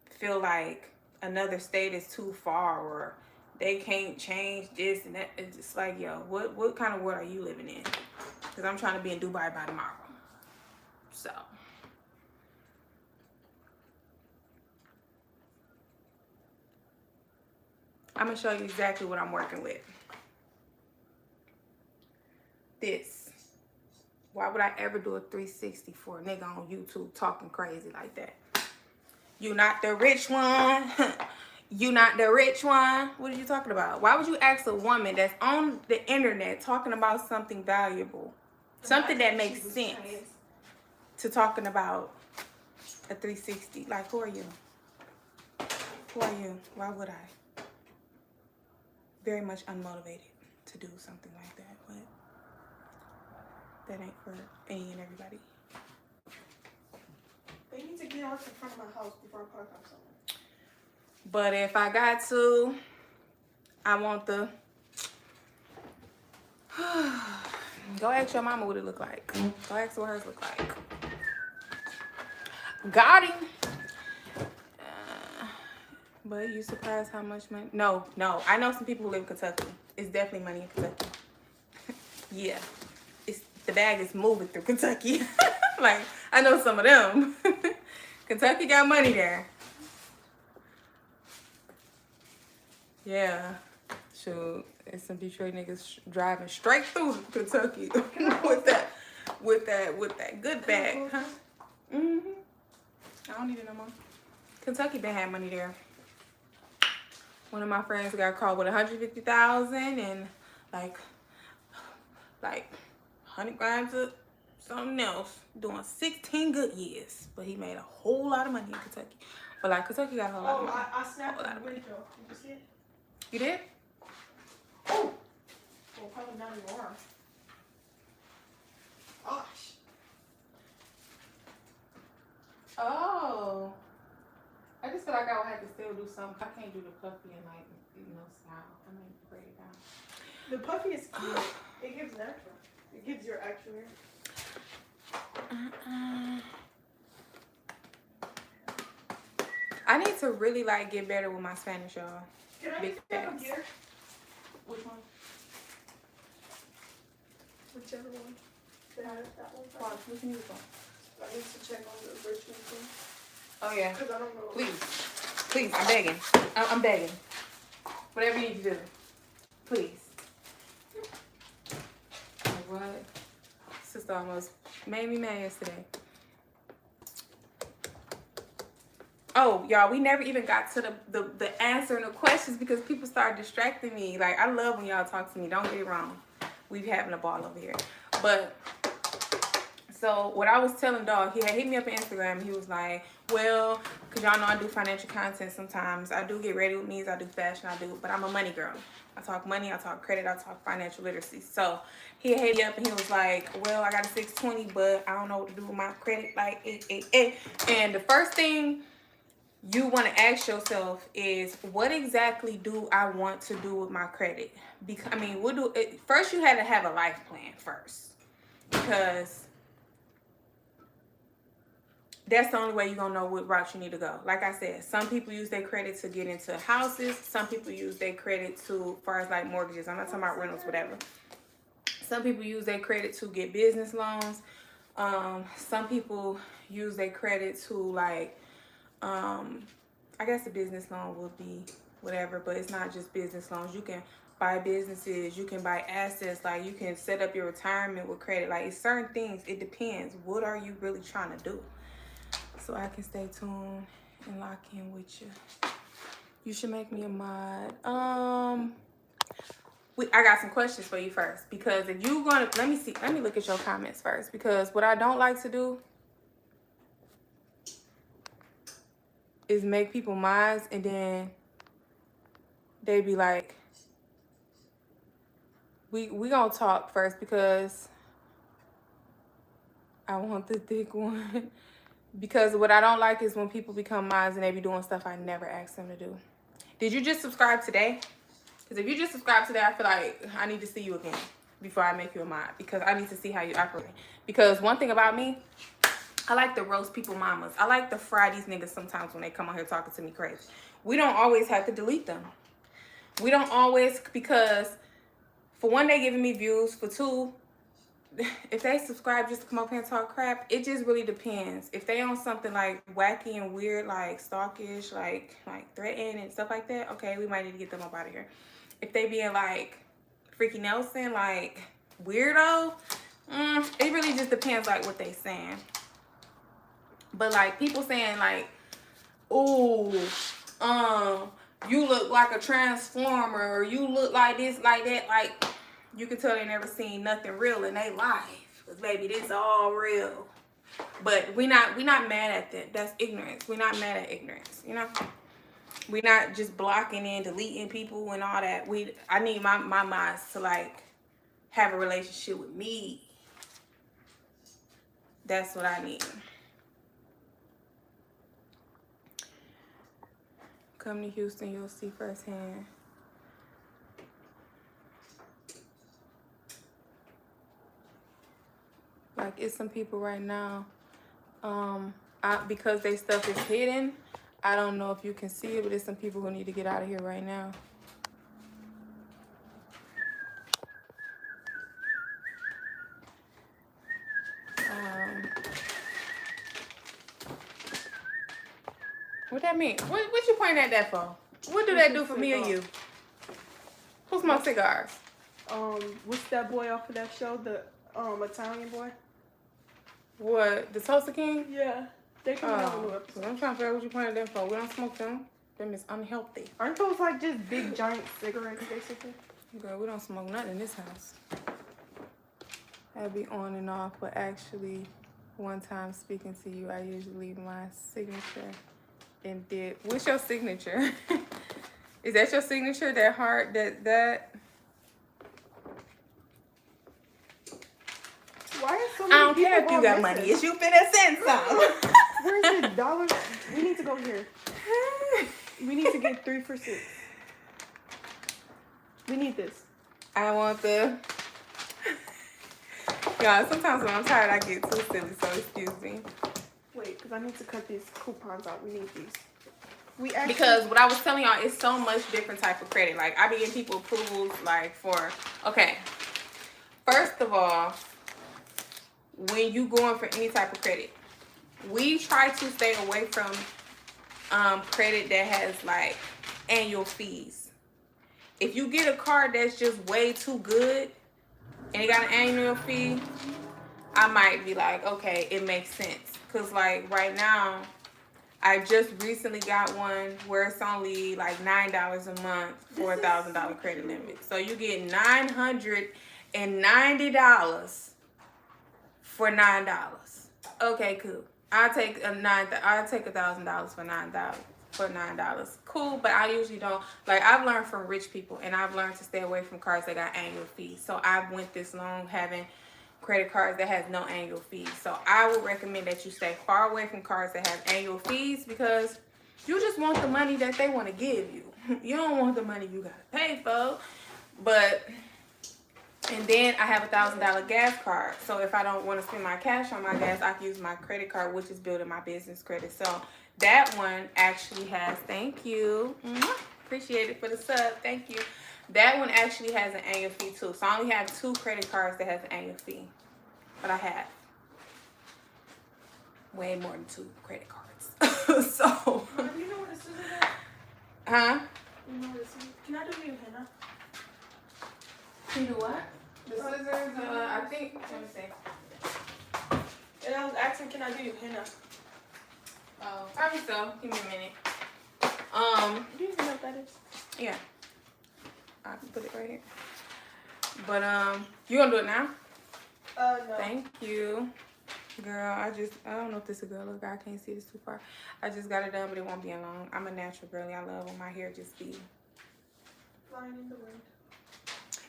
feel like another state is too far or they can't change this and that. It's just like, yo, what kind of world are you living in? Because I'm trying to be in Dubai by tomorrow. So I'm gonna show you exactly what I'm working with. This. Why would I ever do a 360 for a nigga on YouTube talking crazy like that? You not the rich one. You not the rich one. What are you talking about? Why would you ask a woman that's on the internet talking about something valuable, something that makes sense, to talking about a 360? Like, who are you? Who are you? Why would I? Very much unmotivated to do something like that, but that ain't for any and everybody. They need to get out in front of my house before I park up somewhere. But if I got to, I want the... Go ask your mama what it look like. Go ask her what hers look like. Got him. But you surprised how much money? No. I know some people who live in Kentucky. It's definitely money in Kentucky. Yeah. The bag is moving through Kentucky. Like, I know some of them. Kentucky got money there. Yeah. Shoot. It's some Detroit niggas driving straight through Kentucky with that good bag, huh? I don't need it no more. Kentucky been had money there. One of my friends got caught with 150,000 and like 100 grams of something else, doing 16 good years. But he made a whole lot of money in Kentucky. But like, Kentucky got a whole lot of money. I snapped the window. Did you see it? You did? Oh. Well, probably not anymore. Gosh. Oh. I just feel like I would have to still do something. I can't do the puffy and like, style. I mean, braid it down. The puffy is cute. It gives natural. It gives your actual hair. I need to really like get better with my Spanish, y'all. Can I Big pick up facts. here? Which one? Whichever one. That one. Watch, which one you want? I need to check on the original thing. Oh yeah. Because I don't know. Please, I'm begging. I'm begging. Whatever you need to do. Please. Like what? Sister almost made me mad yesterday. Oh, y'all, we never even got to the answer and the questions because people started distracting me. Like, I love when y'all talk to me. Don't get it wrong. We having a ball over here. But, so, what I was telling Dog, he had hit me up on Instagram. He was like, well, because y'all know I do financial content sometimes. I do get ready with me. I do fashion. But I'm a money girl. I talk money. I talk credit. I talk financial literacy. So, he hit me up and he was like, well, I got a 620, but I don't know what to do with my credit. Like, And the first thing you want to ask yourself is, what exactly do I want to do with my credit? Because I mean, first you had to have a life plan first, because that's the only way you're gonna know what route you need to go. Like I said, some people use their credit to get into houses. Some people use their credit to, as far as like mortgages. I'm not talking about rentals, whatever. Some people use their credit to get business loans. Some people use their credit to like, I guess a business loan would be whatever, but it's not just business loans. You can buy businesses, you can buy assets, like you can set up your retirement with credit. Like, it's certain things, it depends. What are you really trying to do? So I can stay tuned and lock in with you. You should make me a mod. I got some questions for you first, because if you gonna let me look at your comments first, because what I don't like to do is make people minds and then they be like, we gonna talk first because I want the thick one. Because what I don't like is when people become minds and they be doing stuff I never asked them to do. Did you just subscribe today? Because if you just subscribe today, I feel like I need to see you again before I make you a mod, because I need to see how you operate. Because one thing about me, I like to roast people mamas. I like to fry these niggas sometimes when they come on here talking to me crazy. We don't always have to delete them. We don't always, because for one, they giving me views. For two, if they subscribe just to come up here and talk crap, it just really depends. If they on something like wacky and weird, like stalkish, like threatening and stuff like that, okay, we might need to get them up out of here. If they being like Freaky Nelson, like weirdo, it really just depends like what they saying. But like people saying like, ooh, you look like a transformer, or you look like this, like that, like you can tell they never seen nothing real in their life. Cause baby, this all real. But we not mad at that. That's ignorance. We're not mad at ignorance, you know? We're not just blocking and deleting people and all that. I need my minds to like have a relationship with me. That's what I need. Come to Houston, you'll see firsthand. Like, it's some people right now, because they stuff is hidden, I don't know if you can see it, but there's some people who need to get out of here right now. What that mean? What you pointing at that for? What do that do for me or you? Who smokes cigars? What's that boy off of that show? The Italian boy? What? The Tulsa King? Yeah. They come out with a new episode. I'm trying to figure out what you pointed at for. We don't smoke them. Them is unhealthy. Aren't those like just big giant cigarettes basically? Girl, we don't smoke nothing in this house. I'd be on and off, but actually, one time speaking to you, I usually leave my signature and did. What's your signature? Is that your signature? That heart? That? Why are so I many don't care if people you got missing? money. Is you finna send some? Where's the dollar? We need to go here. We need to get 3 for $6. We need this. I want the. Y'all, sometimes when I'm tired, I get too silly, so excuse me. Wait, because I need to cut these coupons out. We need these. Because what I was telling y'all, it's so much different type of credit. Like, I be getting people approvals, like, for, okay. First of all, when you going for any type of credit, we try to stay away from credit that has, like, annual fees. If you get a card that's just way too good and it got an annual fee, I might be like, okay, it makes sense. Because, like, right now, I just recently got one where it's only like $9 a month for a $1,000 credit limit. So you get $990 for $9. Okay, cool. I'll take $1,000 for $9. Cool, but I usually don't. Like, I've learned from rich people, and I've learned to stay away from cards that got annual fees. So I went this long having credit cards that has no annual fees. So I would recommend that you stay far away from cards that have annual fees, because you just want the money that they want to give you. You don't want the money you gotta pay for. And then I have a $1,000 gas card. So if I don't want to spend my cash on my gas, I can use my credit card, which is building my business credit. So that one actually has, thank you. Appreciate it for the sub. Thank you. That one actually has an annual fee too. So I only have 2 credit cards that has an annual fee. But I have way more than 2 credit cards. So. You know what this is about? Huh? You know what this is? Can I do you henna? Can you do what? The scissors, I think, let me see. And I was asking, can I do you henna? Oh, probably so. Give me a minute. Do you even know what that is? Yeah. I can put it right here. But you gonna do it now? No. Thank you. Girl, I don't know if this is a girl or guy. I can't see this too far. I just got it done, but it won't be in long. I'm a natural girly. I love when my hair just be flying in the wind.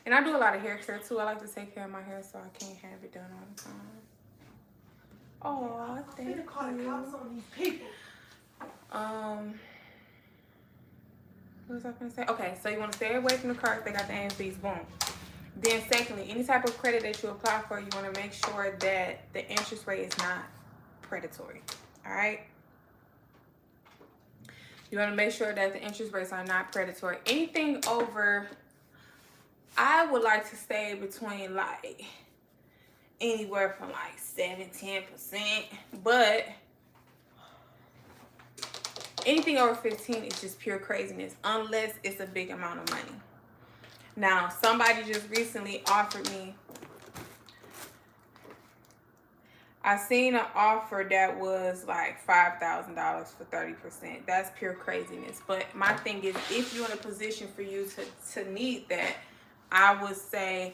And I do a lot of hair care too. I like to take care of my hair so I can't have it done all the time. Oh, thank you. Call the cops on these people. What was I gonna say? Okay, so you want to stay away from the cards. They got the AMCs. Boom. Then secondly, any type of credit that you apply for, you want to make sure that the interest rate is not predatory. All right. You want to make sure that the interest rates are not predatory. Anything over, I would like to stay between like anywhere from like 7-10%, but anything over 15 is just pure craziness unless it's a big amount of money. Now, somebody just recently offered me, I seen an offer that was like $5,000 for 30%. That's pure craziness. But my thing is, if you're in a position for you to need that, I would say,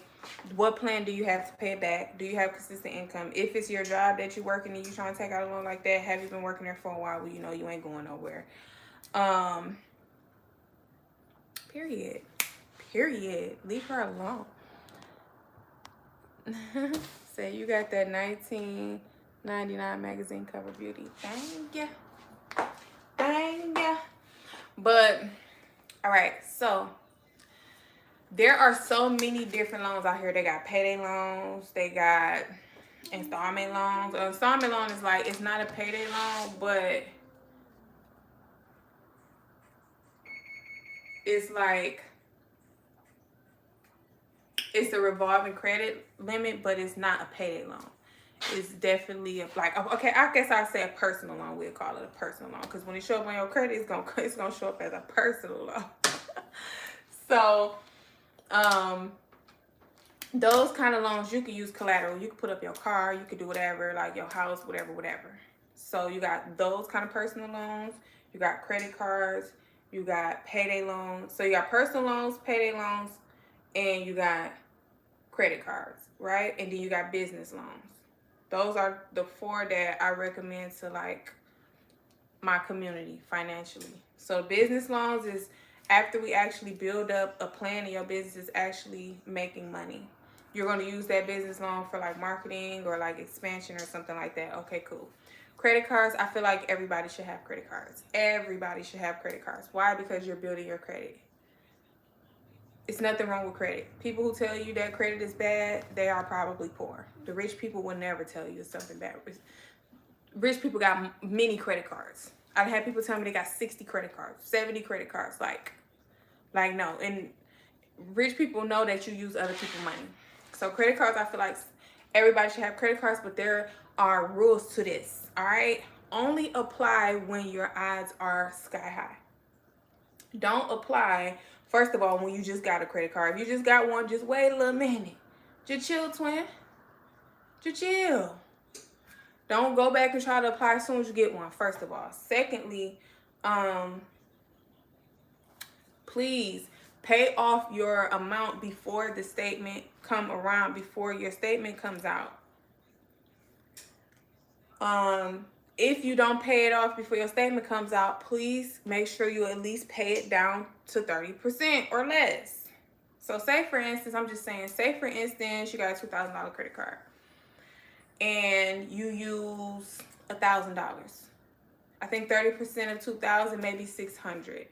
what plan do you have to pay back? Do you have consistent income? If it's your job that you're working and you're trying to take out a loan like that, have you been working there for a while? Well, you know you ain't going nowhere. Period. Leave her alone. Say you got that 1999 magazine cover beauty. Thank ya. But all right, so there are so many different loans out here. They got payday loans, they got installment loans. An installment loan is like, it's not a payday loan, but it's like, it's a revolving credit limit, but it's not a payday loan. It's definitely like, okay, I guess I'll say a personal loan. We'll call it a personal loan, because when it show up on your credit, it's gonna show up as a personal loan. So those kind of loans, you can use collateral. You can put up your car, you can do whatever, like your house, whatever. So you got those kind of personal loans, you got credit cards, you got payday loans. So you got personal loans, payday loans, and you got credit cards, right? And then you got business loans. Those are the 4 that I recommend to like my community financially. So business loans is after we actually build up a plan and your business is actually making money. You're going to use that business loan for like marketing or like expansion or something like that. Okay, cool. Credit cards, I feel like everybody should have credit cards. Everybody should have credit cards. Why? Because you're building your credit. It's nothing wrong with credit. People who tell you that credit is bad, they are probably poor. The rich people will never tell you it's something bad. Rich people got many credit cards. I've had people tell me they got 60 credit cards, 70 credit cards. Like no. And rich people know that you use other people's money. So credit cards, I feel like everybody should have credit cards, but there are rules to this, all right? Only apply when your odds are sky high. Don't apply, first of all, when you just got a credit card. If you just got one, just wait a little minute. Just chill, twin. Just chill. Don't go back and try to apply as soon as you get one, first of all. Secondly, please pay off your amount before the statement come around, before your statement comes out. If you don't pay it off before your statement comes out, please make sure you at least pay it down to 30% or less. So say for instance, I'm just saying, say for instance, you got a $2,000 credit card and you use $1,000. I think 30% of 2,000, maybe 600.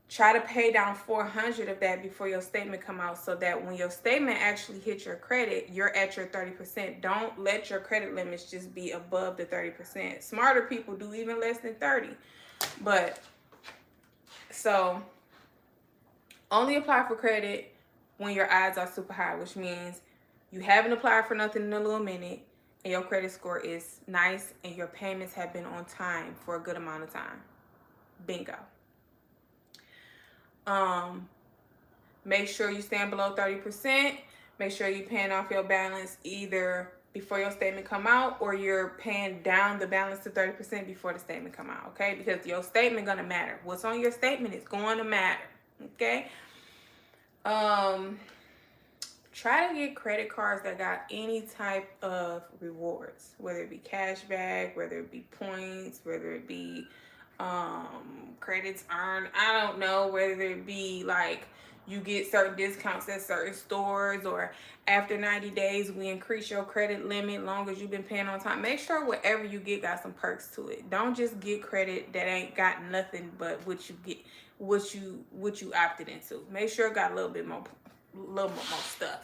Try to pay down 400 of that before your statement come out, so that when your statement actually hits your credit, you're at your 30%. Don't let your credit limits just be above the 30%. Smarter people do even less than 30. But so only apply for credit when your odds are super high, which means you haven't applied for nothing in a little minute and your credit score is nice and your payments have been on time for a good amount of time. Bingo. Make sure you stand below 30%. Make sure you're paying off your balance either before your statement come out, or you're paying down the balance to 30% before the statement come out, okay? Because your statement gonna matter. What's on your statement is going to matter, okay? try to get credit cards that got any type of rewards, whether it be cash back, whether it be points, whether it be credits earned. I don't know, whether it be like you get certain discounts at certain stores, or after 90 days we increase your credit limit long as you've been paying on time. Make sure whatever you get got some perks to it. Don't just get credit that ain't got nothing but what you get, what you opted into. Make sure it got a little bit more stuff.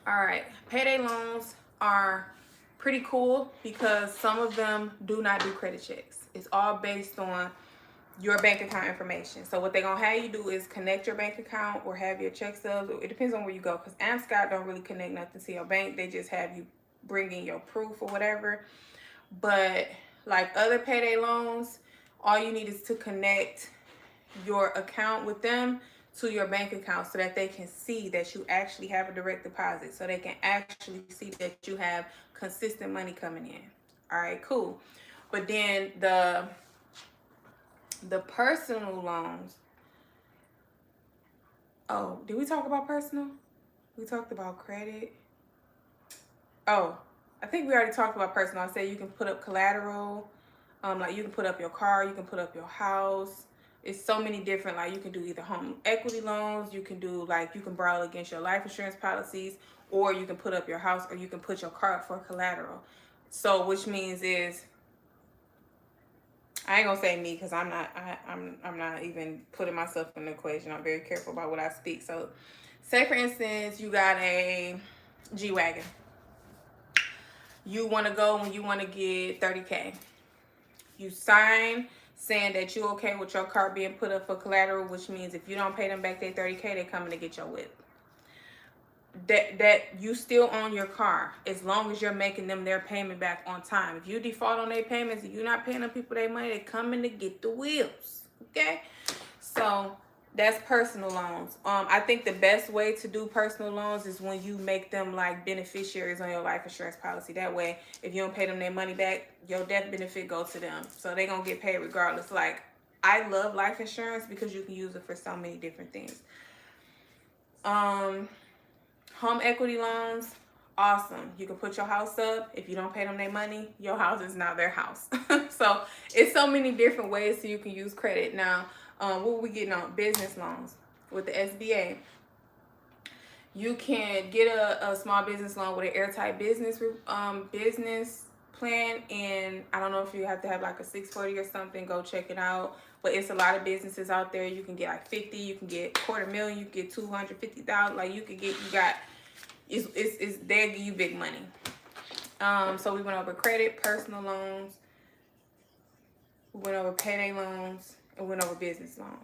All right, payday loans are pretty cool because some of them do not do credit checks. It's all based on your bank account information. So what they're gonna have you do is connect your bank account or have your check stubs. It depends on where you go, because AmScot don't really connect nothing to your bank. They just have you bring in your proof or whatever. But like other payday loans, all you need is to connect your account with them to your bank account so that they can see that you actually have a direct deposit, so they can actually see that you have consistent money coming in. All right, cool. But then the personal loans, oh, did we talk about personal? We talked about credit. Oh, I think we already talked about personal. I said you can put up collateral, like you can put up your car, you can put up your house. It's so many different, like you can do either home equity loans, you can do like, you can borrow against your life insurance policies, or you can put up your house, or you can put your car up for collateral. So which means is, I ain't gonna say me because I'm not even putting myself in the equation. I'm very careful about what I speak. So say for instance, you got a G-Wagon. You want to go and you want to get 30K. You sign saying that you okay with your car being put up for collateral, which means if you don't pay them back their 30K, they're coming to get your whip. That you still own your car as long as you're making them their payment back on time. If you default on their payments and you're not paying them people their money, they're coming to get the wheels. Okay? So that's personal loans. I think the best way to do personal loans is when you make them like beneficiaries on your life insurance policy. That way, if you don't pay them their money back, your death benefit goes to them. So they're going to get paid regardless. Like, I love life insurance because you can use it for so many different things. Home equity loans, awesome. You can put your house up. If you don't pay them their money, your house is now their house. So it's so many different ways so you can use credit. Now, what we getting on? Business loans with the SBA. You can get a small business loan with an airtight business plan, and I don't know if you have to have like a 640 or something. Go check it out. But it's a lot of businesses out there. You can get like 50. You can get $250,000. You can get 250,000. Like you could get, you got, it's they give you big money. So we went over credit, personal loans. We went over payday loans. And went over business loans.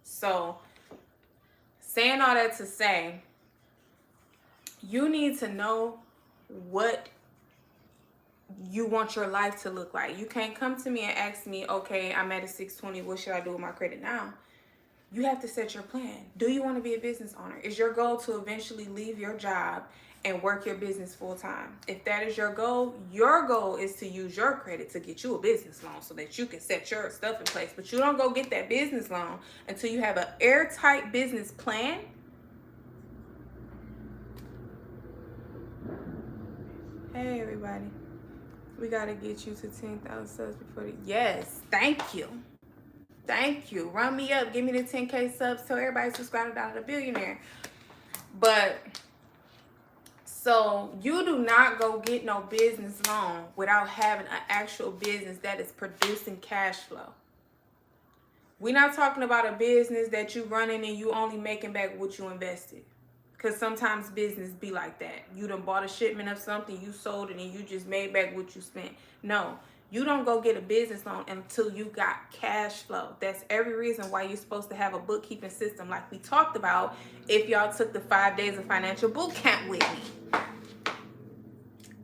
So saying all that to say, you need to know what you want your life to look like. You can't come to me and ask me, okay, I'm at a 620, what should I do with my credit now? You have to set your plan. Do you want to be a business owner? Is your goal to eventually leave your job and work your business full time? If that is your goal is to use your credit to get you a business loan so that you can set your stuff in place. But you don't go get that business loan until you have an airtight business plan. Hey everybody, we gotta get you to 10,000 subs before the, yes, thank you. Run me up, give me the 10K subs, tell everybody to subscribe to Donnathebillionaire. But so you do not go get no business loan without having an actual business that is producing cash flow. We're not talking about a business that you running and you only making back what you invested. Because sometimes business be like that. You done bought a shipment of something, you sold it, and you just made back what you spent. No, you don't go get a business loan until you got cash flow. That's every reason why you're supposed to have a bookkeeping system like we talked about if y'all took the 5 days of financial boot camp with me.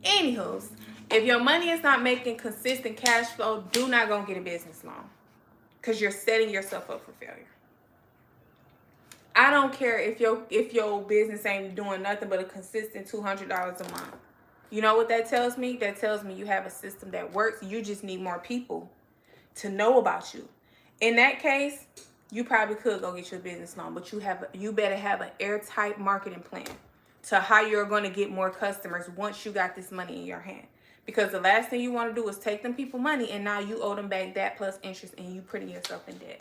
Anywho, if your money is not making consistent cash flow, do not go get a business loan because you're setting yourself up for failure. I don't care if your business ain't doing nothing but a consistent $200 a month. You know what that tells me? That tells me you have a system that works. You just need more people to know about you. In that case, you probably could go get your business loan, but you better have an airtight marketing plan to how you're going to get more customers once you got this money in your hand. Because the last thing you want to do is take them people money and now you owe them back that plus interest and you putting yourself in debt.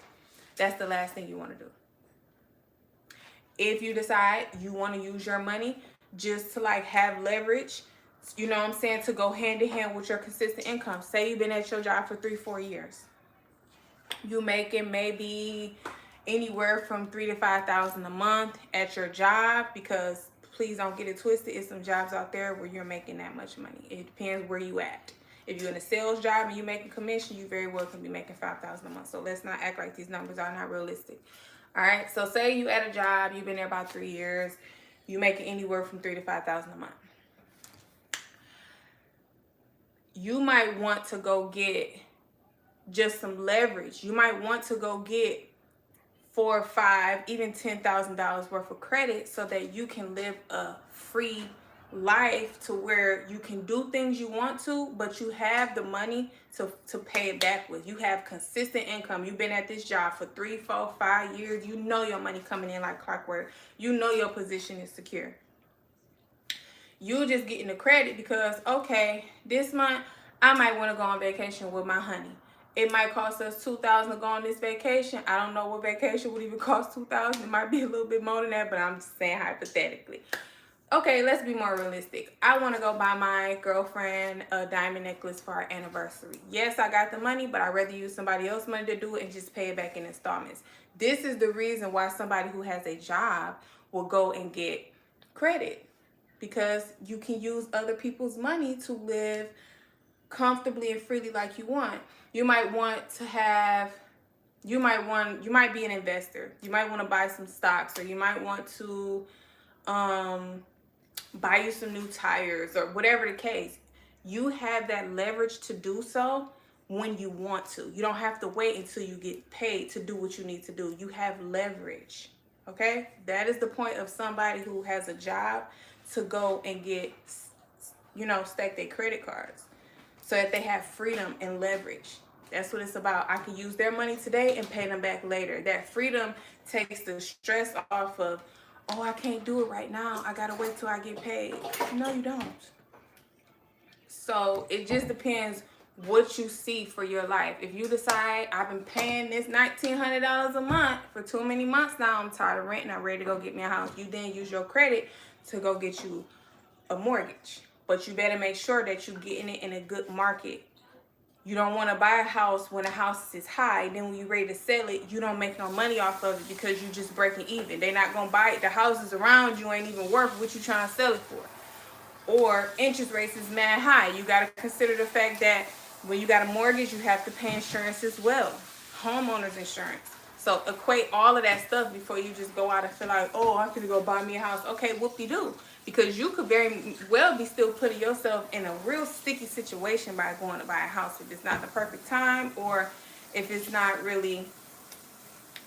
That's the last thing you want to do. If you decide you want to use your money just to like have leverage, you know what I'm saying, to go hand in hand with your consistent income. Say you've been at your job for 3-4 years. You making maybe anywhere from $3,000 to $5,000 a month at your job, because please don't get it twisted. It's some jobs out there where you're making that much money. It depends where you at. If you're in a sales job and you making commission, you very well can be making $5,000 a month. So let's not act like these numbers are not realistic. All right. So say you at a job, you've been there about 3 years, you making anywhere from $3,000 to $5,000 a month. You might want to go get just some leverage. You might want to go get $4,000, $5,000, even $10,000 worth of credit so that you can live a free life to where you can do things you want to, but you have the money to pay it back with. You have consistent income. You've been at this job for 3, 4, 5 years. You know your money coming in like clockwork. You know your position is secure. You just getting the credit because, okay, this month I might want to go on vacation with my honey. It might cost us $2,000 to go on this vacation. I don't know what vacation would even cost $2,000. It might be a little bit more than that, but I'm just saying hypothetically. Okay, let's be more realistic. I want to go buy my girlfriend a diamond necklace for our anniversary. Yes, I got the money, but I'd rather use somebody else's money to do it and just pay it back in installments. This is the reason why somebody who has a job will go and get credit, because you can use other people's money to live comfortably and freely like you want. You might want to have, you might be an investor. You might want to buy some stocks, or you might want to buy you some new tires, or whatever the case. You have that leverage to do so when you want to. You don't have to wait until you get paid to do what you need to do. You have leverage. Okay? That is the point of somebody who has a job, to go and get, stack their credit cards so that they have freedom and leverage. That's what it's about. I can use their money today and pay them back later. That freedom takes the stress off of, oh, I can't do it right now. I got to wait till I get paid. No, you don't. So it just depends what you see for your life. If you decide, I've been paying this $1,900 a month for too many months now, I'm tired of renting, I'm ready to go get me a house, you then use your credit to go get you a mortgage. But you better make sure that you're getting it in a good market. You don't want to buy a house when the house is high. Then when you're ready to sell it, you don't make no money off of it because you're just breaking even. They're not going to buy it. The houses around you ain't even worth what you're trying to sell it for. Or interest rates is mad high. You got to consider the fact that when you got a mortgage, you have to pay insurance as well. Homeowner's insurance. So equate all of that stuff before you just go out and feel like, oh, I'm going to go buy me a house. Okay, whoop-de-doo. Because you could very well be still putting yourself in a real sticky situation by going to buy a house if it's not the perfect time, or if it's not really,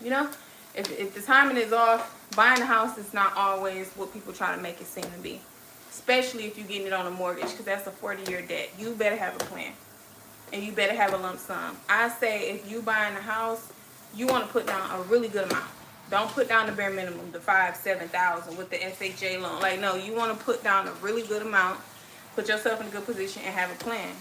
if the timing is off. Buying a house is not always what people try to make it seem to be. Especially if you're getting it on a mortgage, because that's a 40-year debt. You better have a plan. And you better have a lump sum. I say if you buying a house, you want to put down a really good amount. Don't put down the bare minimum, the $5,000, $7,000 with the FHA loan. Like, no, you want to put down a really good amount, put yourself in a good position, and have a plan.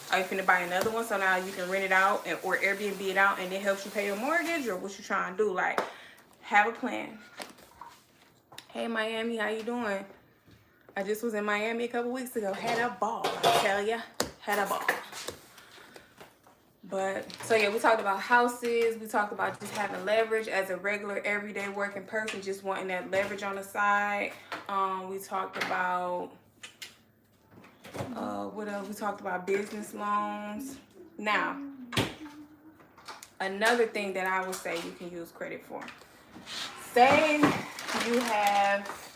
Are you finna buy another one so now you can rent it out or Airbnb it out and it helps you pay your mortgage, or what you trying to do? Like, have a plan. Hey, Miami, how you doing? I just was in Miami a couple weeks ago. Had a ball, I tell ya. Had a ball. But, so yeah, we talked about houses. We talked about just having leverage as a regular, everyday working person, just wanting that leverage on the side. We talked about, what else? We talked about business loans. Now, another thing that I would say you can use credit for. Say you have,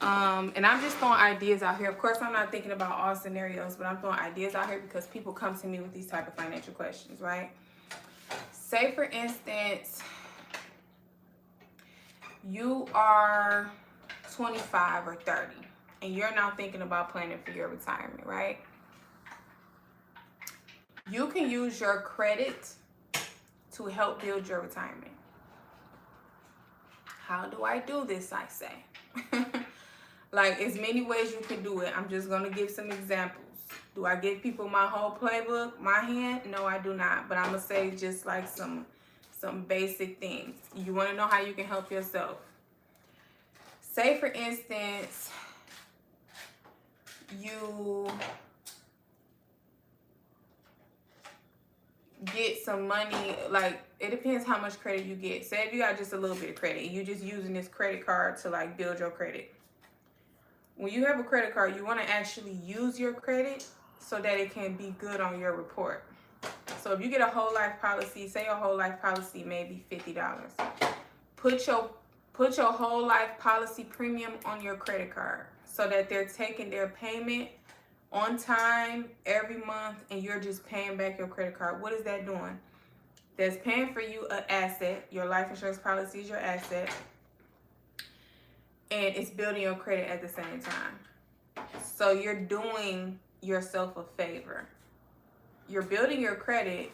and I'm just throwing ideas out here. Of course, I'm not thinking about all scenarios, but I'm throwing ideas out here because people come to me with these type of financial questions, right? Say, for instance, you are 25 or 30, and you're now thinking about planning for your retirement, right? You can use your credit to help build your retirement. How do I do this, I say? Like, as many ways you can do it. I'm just going to give some examples. Do I give people my whole playbook, my hand? No, I do not. But I'm going to say just like some basic things. You want to know how you can help yourself. Say, for instance, you get some money, like, it depends how much credit you get. Say if you got just a little bit of credit, you just using this credit card to like build your credit. When you have a credit card, you want to actually use your credit so that it can be good on your report. So if you get a whole life policy, say your whole life policy may be $50. Put your whole life policy premium on your credit card so that they're taking their payment on time every month and you're just paying back your credit card. What is that doing? That's paying for you an asset. Your life insurance policy is your asset. And it's building your credit at the same time. So you're doing yourself a favor. You're building your credit,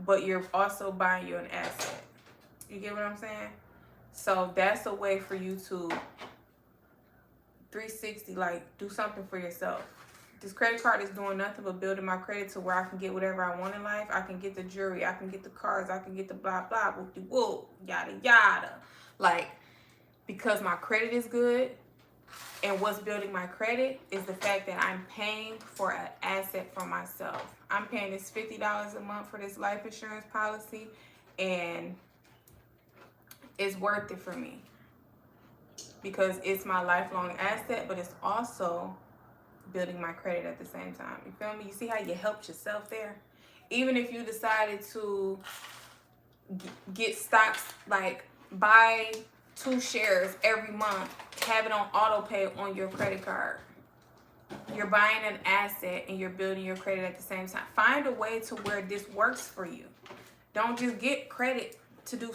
but you're also buying you an asset. You get what I'm saying? So that's a way for you to 360, like, do something for yourself. This credit card is doing nothing but building my credit to where I can get whatever I want in life. I can get the jewelry, I can get the cars, I can get the blah blah, whoop-de-whoop, yada yada. Like, because my credit is good, and what's building my credit is the fact that I'm paying for an asset for myself. I'm paying this $50 a month for this life insurance policy, and it's worth it for me because it's my lifelong asset, but it's also building my credit at the same time. You feel me? You see how you helped yourself there? Even if you decided to get stocks, like buy 2 shares every month, have it on auto pay on your credit card. You're buying an asset and you're building your credit at the same time. Find a way to where this works for you. Don't just get credit to do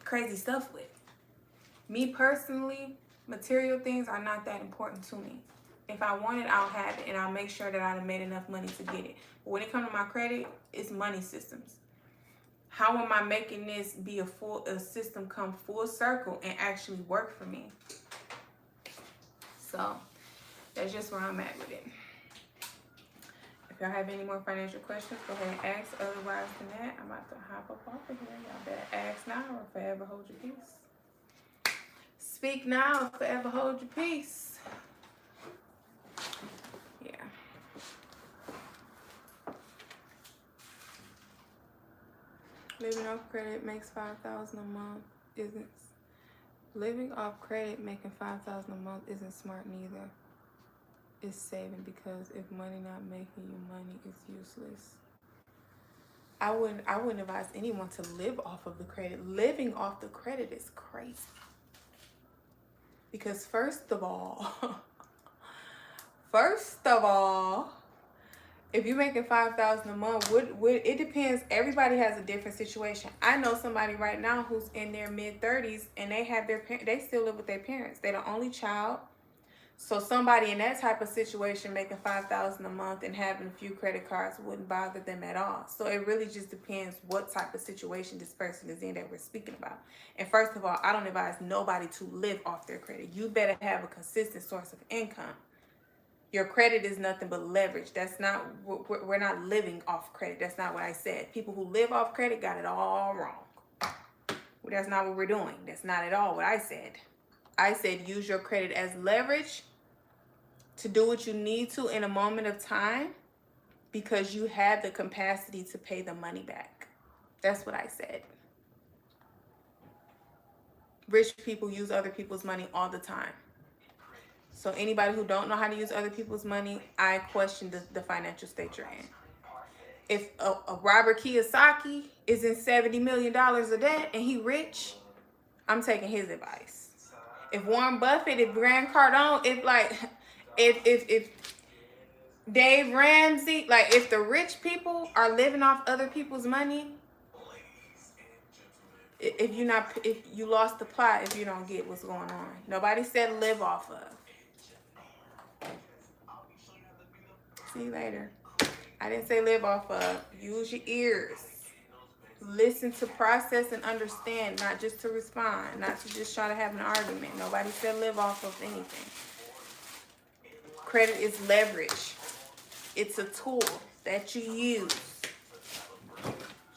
crazy stuff with. Me personally, material things are not that important to me. If I want it, I'll have it, and I'll make sure that I've made enough money to get it. But when it comes to my credit, it's money systems. How am I making this be a system come full circle and actually work for me? So that's just where I'm at with it. If y'all have any more financial questions, go ahead and ask. Otherwise than that, I'm about to hop up off of here. Y'all better ask now or forever hold your peace. Speak now or forever hold your peace. Yeah. Living off credit makes $5,000 a month isn't. Living off credit making $5,000 a month isn't smart neither. It's saving, because if money not making you money, it's useless. I wouldn't advise anyone to live off of the credit. Living off the credit is crazy. Because first of all, if you're making $5,000 a month, it depends. Everybody has a different situation. I know somebody right now who's in their mid-30s and they still live with their parents. They're the only child. So somebody in that type of situation making $5,000 a month and having a few credit cards wouldn't bother them at all. So it really just depends what type of situation this person is in that we're speaking about. And first of all, I don't advise nobody to live off their credit. You better have a consistent source of income. Your credit is nothing but leverage. That's not, we're not living off credit. That's not what I said. People who live off credit got it all wrong. That's not what we're doing. That's not at all what I said. I said use your credit as leverage to do what you need to in a moment of time because you have the capacity to pay the money back. That's what I said. Rich people use other people's money all the time. So anybody who don't know how to use other people's money, I question the financial state you're in. If a Robert Kiyosaki is in $70 million of debt and he rich, I'm taking his advice. If Warren Buffett, if Grant Cardone, if Dave Ramsey, like if the rich people are living off other people's money, if you lost the plot, if you don't get what's going on. Nobody said live off of. See you later. I didn't say live off of. Use your ears. Listen to process and understand, not just to respond, not to just try to have an argument. Nobody said live off of anything. Credit is leverage. It's a tool that you use.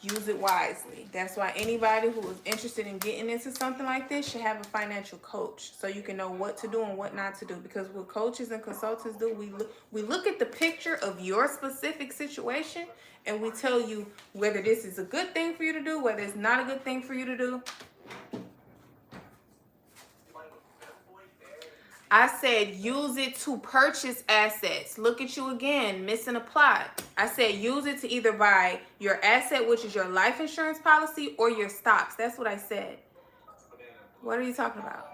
Use it wisely. That's why anybody who is interested in getting into something like this should have a financial coach, so you can know what to do and what not to do. Because what coaches and consultants do, we look at the picture of your specific situation, and we tell you whether this is a good thing for you to do, whether it's not a good thing for you to do. I said use it to purchase assets. Look at you again, missing a plot. I said use it to either buy your asset, which is your life insurance policy, or your stocks. That's what I said. What are you talking about?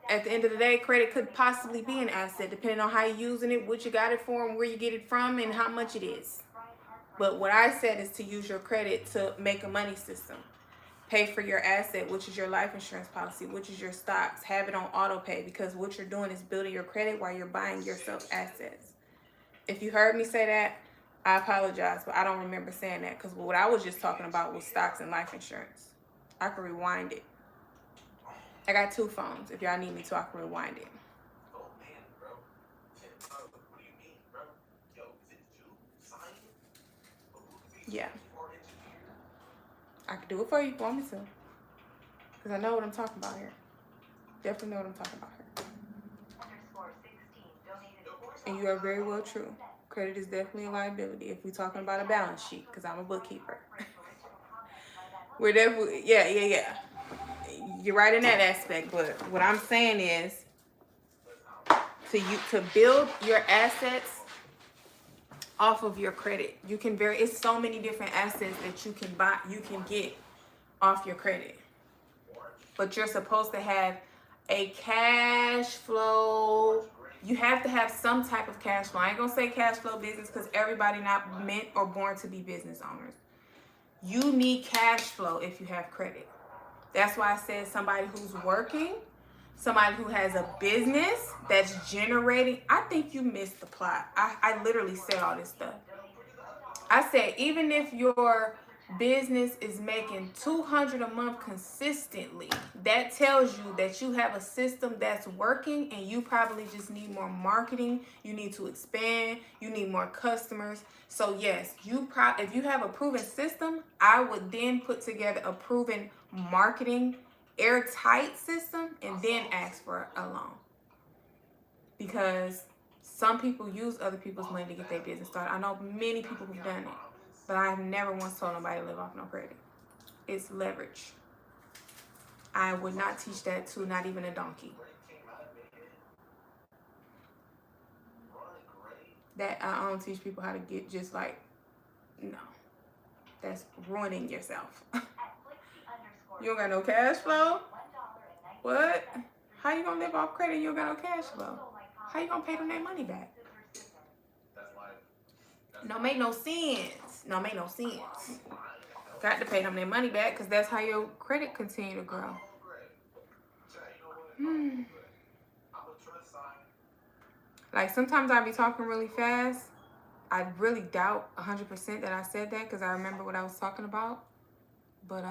At the end of the day, credit could possibly be an asset, depending on how you're using it, what you got it for, and where you get it from, and how much it is. But what I said is to use your credit to make a money system. Pay for your asset, which is your life insurance policy, which is your stocks. Have it on auto pay, because what you're doing is building your credit while you're buying yourself assets. If you heard me say that, I apologize, but I don't remember saying that, because what I was just talking about was stocks and life insurance. I can rewind it. I got 2 phones. If y'all need me to, I can rewind it. Yeah. I can do it for you if you want me to. Because I know what I'm talking about here. Definitely know what I'm talking about here. And you are very well true. Credit is definitely a liability if we're talking about a balance sheet, because I'm a bookkeeper. We're definitely, yeah. You're right in that aspect, but what I'm saying is to build your assets off of your credit. You can it's so many different assets that you can get off your credit. But you're supposed to have a cash flow. You have to have some type of cash flow. I ain't gonna say cash flow business, because everybody not meant or born to be business owners. You need cash flow if you have credit. That's why I said somebody who's working, somebody who has a business that's generating. I think you missed the plot. I literally said all this stuff. I said even if your business is making $200 a month consistently, that tells you that you have a system that's working, and you probably just need more marketing. You need to expand. You need more customers. So yes, if you have a proven system, I would then put together a proven marketing airtight system and then ask for a loan, because some people use other people's money to get their business started. I know many people who've done it, but I've never once told nobody to live off no credit. It's leverage. I would not teach that to not even a donkey. That I don't teach people how to get just like, no. That's ruining yourself. You don't got no cash flow? What? How you gonna live off credit and you don't got no cash flow? How you gonna pay them that money back? No, make no sense. Got to pay them their money back, because that's how your credit continue to grow. Like sometimes I be talking really fast. I really doubt 100% that I said that, because I remember what I was talking about. But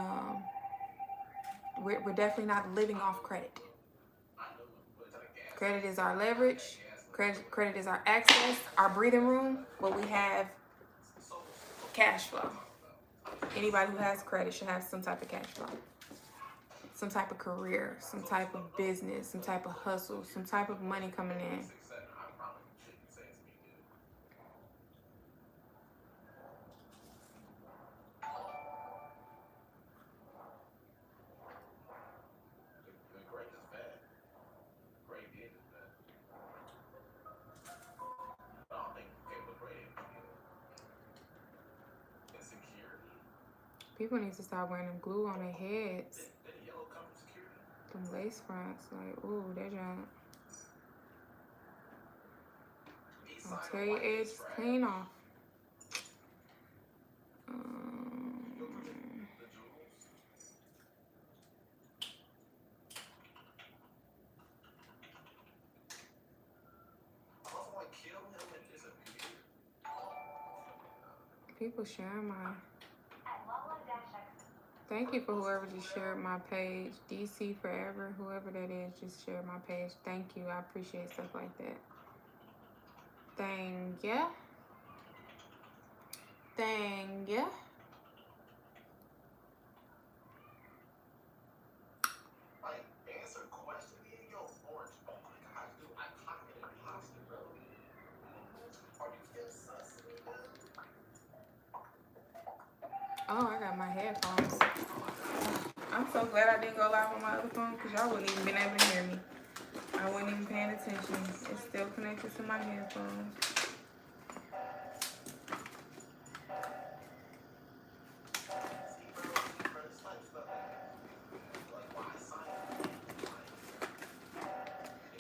we're definitely not living off credit. Credit is our leverage. Credit is our access, our breathing room. But we have cash flow. Anybody who has credit should have some type of cash flow, some type of career, some type of business, some type of hustle, some type of money coming in. People need to stop wearing them glue on their heads. Them lace fronts, like, ooh, that junk. I'll tear your edges clean off. people sharing my... Thank you for whoever just shared my page. DC Forever, whoever that is, just shared my page. Thank you. I appreciate stuff like that. Thank ya. Thank ya. Oh, I got my headphones. I'm so glad I didn't go live on my other phone because y'all wouldn't even been able to hear me. I wasn't even paying attention. It's still connected to my headphones.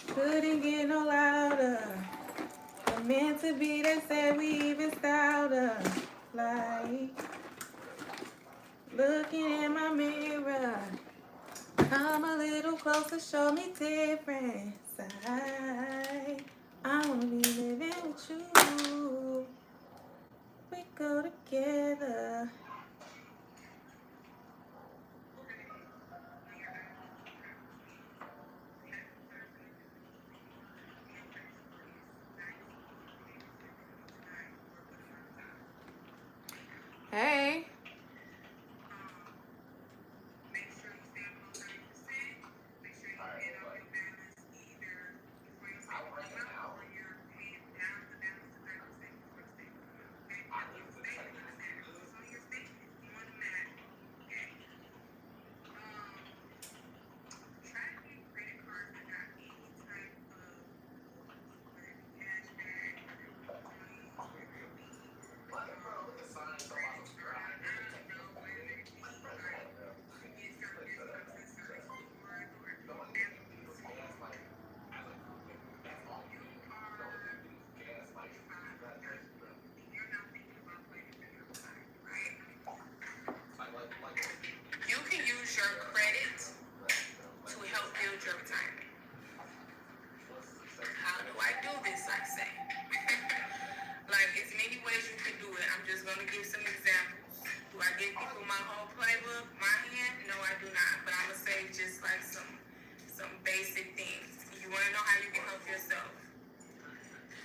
Couldn't get no louder. The meant to be that said we even styled like looking in my mirror. Come a little closer, show me different side. I wanna be living with you. We go together. Hey. You can use your credit to help build your retirement. How do I do this, I say? Like, it's many ways you can do it. I'm just going to give some examples. Do I give people my whole playbook, my hand? No, I do not. But I'm going to say just like some basic things. You want to know how you can help yourself?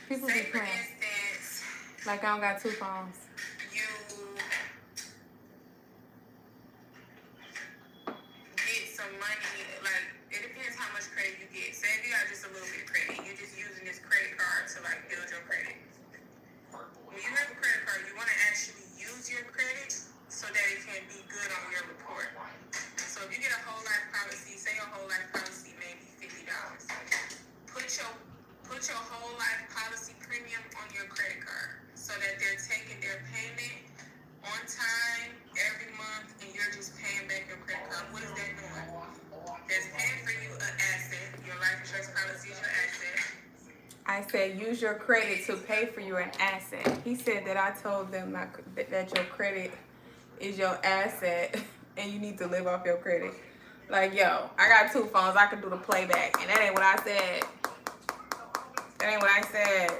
People say, for instance, like I don't got two phones. You get some money, like, it depends how much credit you get. Say if you got just a little bit of credit, you're just using this credit card to, like, build your credit. When you have a credit card, you want to actually use your credit so that it can be good on your report. So if you get a whole life policy, say your whole life policy maybe $50. Put your whole life policy premium on your credit card so that they're taking their payment on time every month and you're just paying back your credit card. What is that doing? That's paying for you an asset. Your life insurance policy is your asset. I said use your credit to pay for you an asset. He said that I told them that your credit is your asset and you need to live off your credit. Like, yo, I got two phones. I can do the playback. And that ain't what I said. That ain't what I said.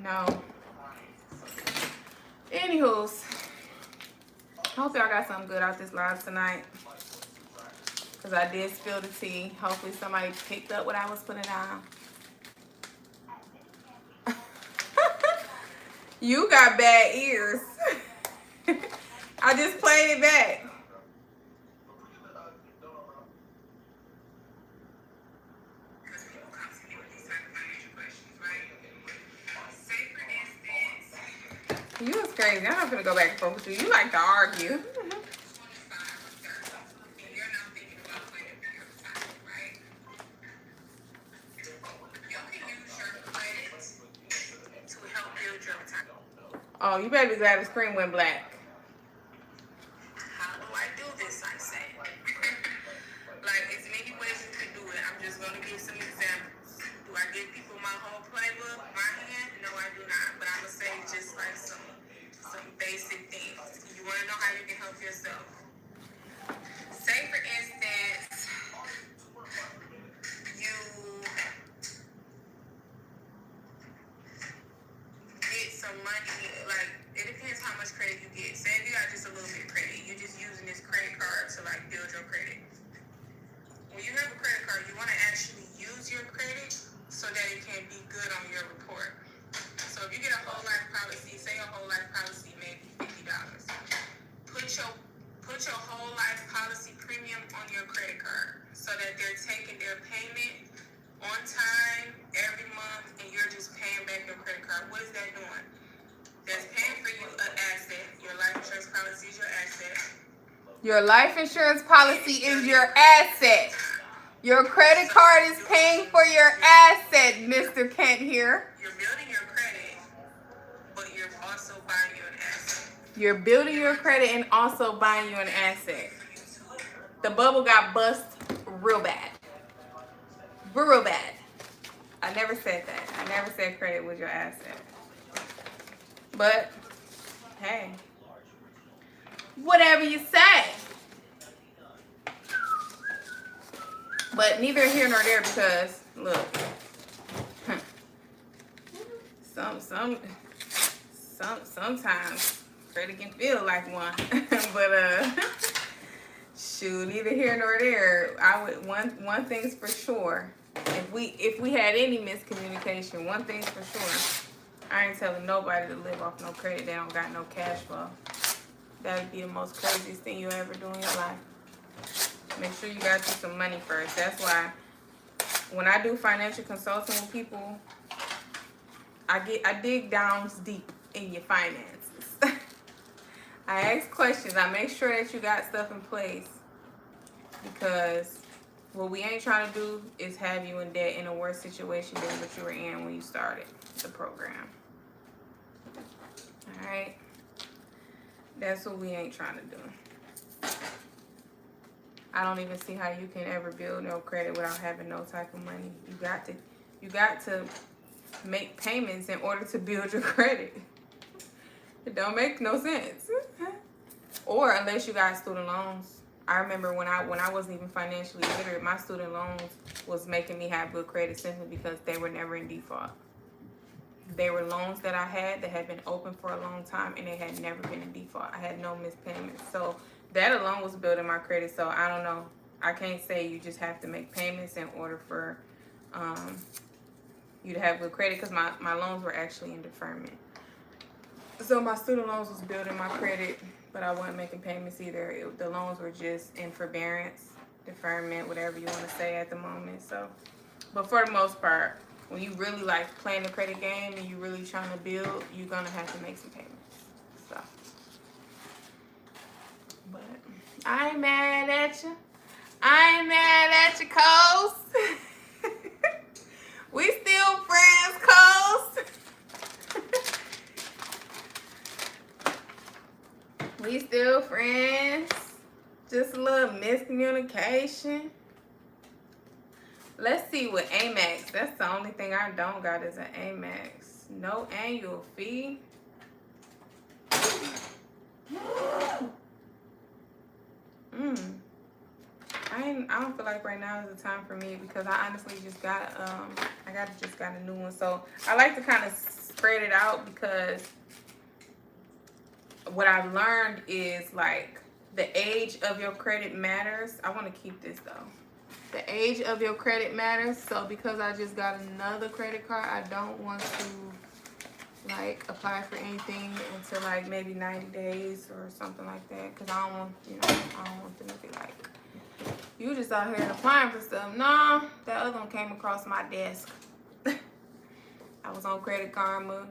No. Anywho's, I hope y'all got something good out this live tonight. Because I did spill the tea. Hopefully somebody picked up what I was putting down. You got bad ears. I just played it back. You was crazy. I'm not gonna go back and forth with you. You like to argue. Oh, you better be glad the screen went black. How do I do this, I say? Like, it's many ways you can do it. I'm just going to give some examples. Do I give people my whole playbook, my hand? No, I do not. But I'm going to say just like some basic things. You want to know how you can help yourself? Say, for instance, you get some money, like, it depends how much credit you get. Say if you got just a little bit of credit, you're just using this credit card to, like, build your credit. When you have a credit card, you want to actually use your credit so that it can be good on your report. So if you get a whole life policy, say a whole life policy maybe $50, put your whole life policy premium on your credit card so that they're taking their payment on time every month, and you're just paying back your credit card. What is that doing? That's paying for you an asset. Your life insurance policy is your asset. Your life insurance policy is your asset. Your credit card is paying for your asset, Mr. Kent here. You're building your credit, but you're also buying you an asset. You're building your credit and also buying you an asset. The bubble got bust real bad. Real bad. I never said that. I never said credit was your asset. But, hey. Whatever you say. But neither here nor there because, look. Sometimes credit can feel like one. But, shoot, neither here nor there. One thing's for sure. If we had any miscommunication, one thing's for sure. I ain't telling nobody to live off no credit. They don't got no cash flow. That would be the most craziest thing you'll ever do in your life. Make sure you got you some money first. That's why when I do financial consulting with people, I dig down deep in your finances. I ask questions. I make sure that you got stuff in place because what we ain't trying to do is have you in debt in a worse situation than what you were in when you started the program. All right? That's what we ain't trying to do. I don't even see how you can ever build no credit without having no type of money. You got to make payments in order to build your credit. It don't make no sense. Or unless you got student loans. I remember when I wasn't even financially literate, my student loans was making me have good credit simply because they were never in default. They were loans that I had that had been open for a long time and they had never been in default. I had no missed payments. So that alone was building my credit. So I don't know. I can't say you just have to make payments in order for you to have good credit because my loans were actually in deferment. So my student loans was building my credit, but I wasn't making payments either. The loans were just in forbearance, deferment, whatever you want to say at the moment. So, but for the most part, when you really like playing the credit game and you really trying to build, you're gonna have to make some payments. So, but I ain't mad at you. I ain't mad at you, Coast. We still friends, Coast. We still friends. Just a little miscommunication. Let's see what Amex. That's the only thing I don't got is an Amex. No annual fee. I don't feel like right now is the time for me because I honestly just got a new one. So I like to kind of spread it out because what I've learned is like the age of your credit matters. I want to keep this though. The age of your credit matters. So because I just got another credit card, I don't want to like apply for anything until like maybe 90 days or something like that. Cause I don't want them to be like, you just out here applying for stuff. Nah, that other one came across my desk. I was on Credit Karma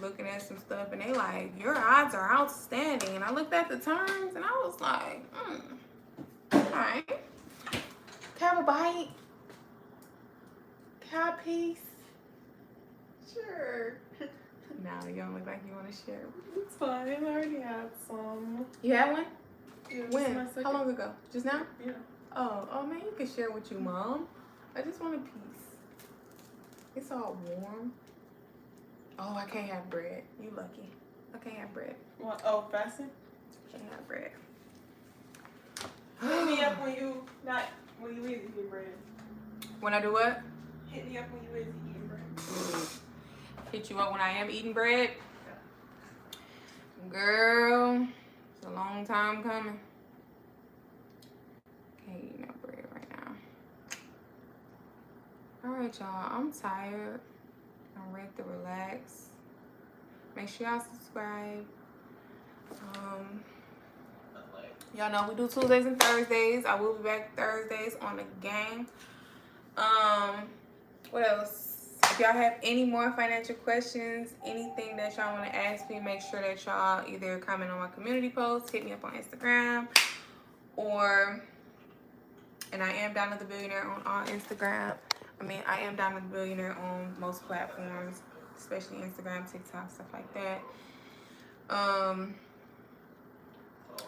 looking at some stuff and they like, your odds are outstanding. And I looked at the terms and I was like, all right. Can I have a bite? Can I have a piece? Sure. No, you don't look like you want to share. It's fine. I already had some. You had one? Yeah, when? How long ago? Just now? Yeah. Oh man, you can share with you, Mom. I just want a piece. It's all warm. Oh, I can't have bread. You lucky. I can't have bread. What? Oh, fasting? Can't have bread. Hit me up when you isn't eating bread. When I do what? Hit me up when you isn't eating bread. Hit you up when I am eating bread? Yeah. Girl, it's a long time coming. Can't eat no bread right now. Alright, y'all. I'm tired. I'm ready to relax. Make sure y'all subscribe. Y'all know we do Tuesdays and Thursdays. I will be back Thursdays on the gang. What else? If y'all have any more financial questions, anything that y'all want to ask me, make sure that y'all either comment on my community post, hit me up on Instagram, and I am Donnathebillionaire on all Instagram. I am Donnathebillionaire on most platforms, especially Instagram, TikTok, stuff like that.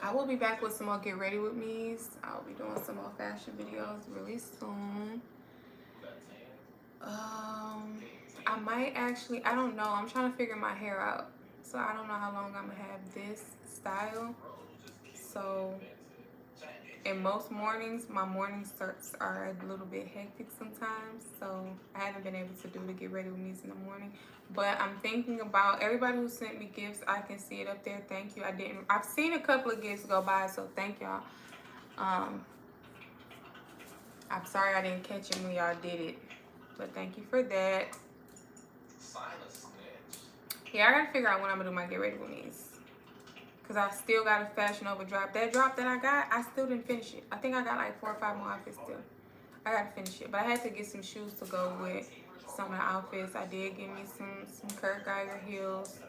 I will be back with some more Get Ready With Me's. I'll be doing some more fashion videos really soon. I might actually, I don't know. I'm trying to figure my hair out. So I don't know how long I'm going to have this style. So, in most mornings, my morning starts are a little bit hectic sometimes. So, I haven't been able to do the Get Ready With Me's in the morning. But I'm thinking about everybody who sent me gifts. I can see it up there. Thank you. I've seen a couple of gifts go by, so thank y'all. I'm sorry I didn't catch it when y'all did it. But thank you for that. Yeah, I gotta figure out when I'm gonna do my Get Ready With Me's. Cause I still got a Fashion Over drop. That drop that I got, I still didn't finish it. I think I got like 4 or 5 more outfits still. I gotta finish it. But I had to get some shoes to go with some of the outfits. I did get me some Kurt Geiger heels.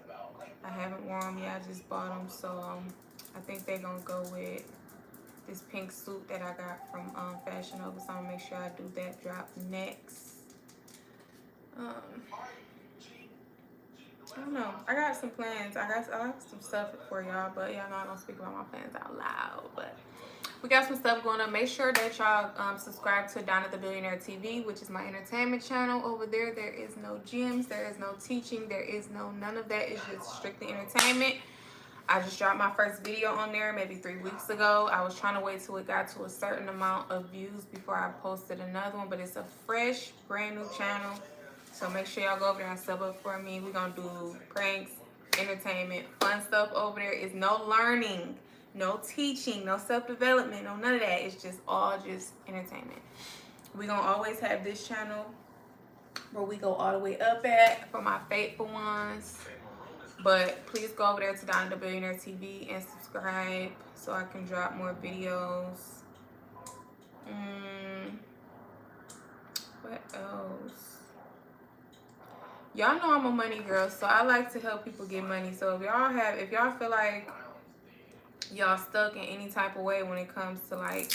I haven't worn them yet. I just bought them. So I think they're gonna go with this pink suit that I got from Fashion Over. So I'm gonna make sure I do that drop next. I don't know. I got some plans. I got some stuff for y'all, but y'all know I don't speak about my plans out loud. But we got some stuff going on. Make sure that y'all subscribe to Donnathebillionaire TV, which is my entertainment channel. Over there, there is no gyms, there is no teaching, there is none of that. It's just strictly entertainment. I just dropped my first video on there maybe 3 weeks ago. I was trying to wait till it got to a certain amount of views before I posted another one, but it's a fresh, brand new channel. So make sure y'all go over there and sub up for me. We're going to do pranks, entertainment, fun stuff over there. It's no learning, no teaching, no self-development, no none of that. It's just all just entertainment. We're going to always have this channel where we go all the way up at for my faithful ones. But please go over there to Donnathebillionaire TV and subscribe so I can drop more videos. What else? Y'all know I'm a money girl, so I like to help people get money. So if y'all feel like y'all stuck in any type of way when it comes to like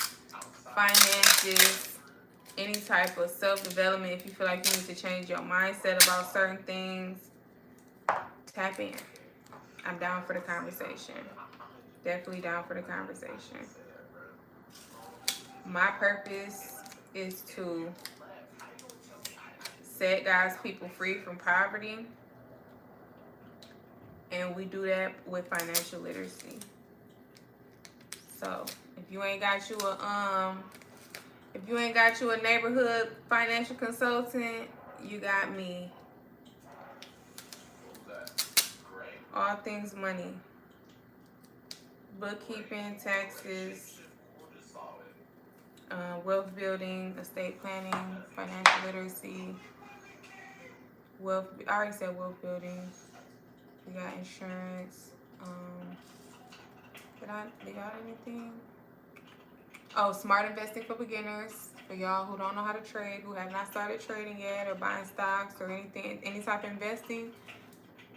finances, any type of self-development, if you feel like you need to change your mindset about certain things, tap in. I'm down for the conversation. Definitely down for the conversation. My purpose is to set God's people free from poverty, and we do that with financial literacy. So if you ain't got you a neighborhood financial consultant, you got me. All things money, bookkeeping, taxes, wealth building, estate planning, financial literacy. I already said wealth building. We got insurance. Did y'all have anything? Oh, smart investing for beginners. For y'all who don't know how to trade, who have not started trading yet or buying stocks or anything, any type of investing,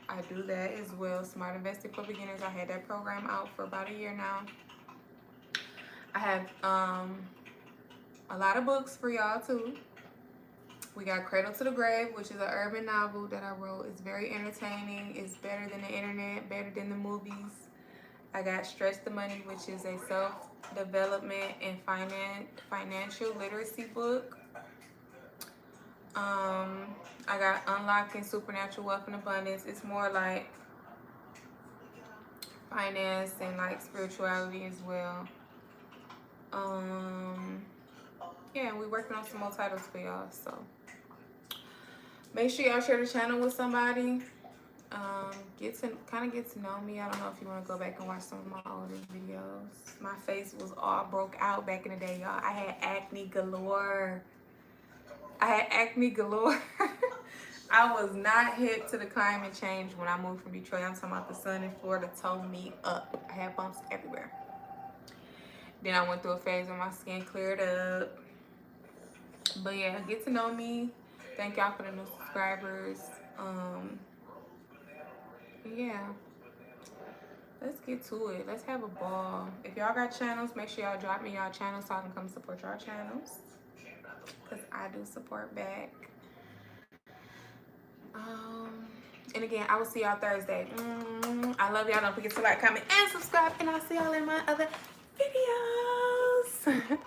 I do that as well. Smart investing for beginners. I had that program out for about a year now. I have a lot of books for y'all too. We got Cradle to the Grave, which is an urban novel that I wrote. It's very entertaining. It's better than the internet, better than the movies. I got Stretch the Money, which is a self-development and financial literacy book. I got Unlocking Supernatural Wealth and Abundance. It's more like finance and like spirituality as well. Yeah, we're working on some more titles for y'all, so make sure y'all share the channel with somebody. Get to know me. I don't know if you want to go back and watch some of my older videos. My face was all broke out back in the day, y'all. I had acne galore. I was not hip to the climate change when I moved from Detroit. I'm talking about the sun in Florida tore me up. I had bumps everywhere. Then I went through a phase where my skin cleared up. But yeah, get to know me. Thank y'all for the new subscribers. Yeah. Let's get to it. Let's have a ball. If y'all got channels, make sure y'all drop me y'all channels so I can come support y'all channels. Because I do support back. And again, I will see y'all Thursday. I love y'all. Don't forget to like, comment, and subscribe. And I'll see y'all in my other videos.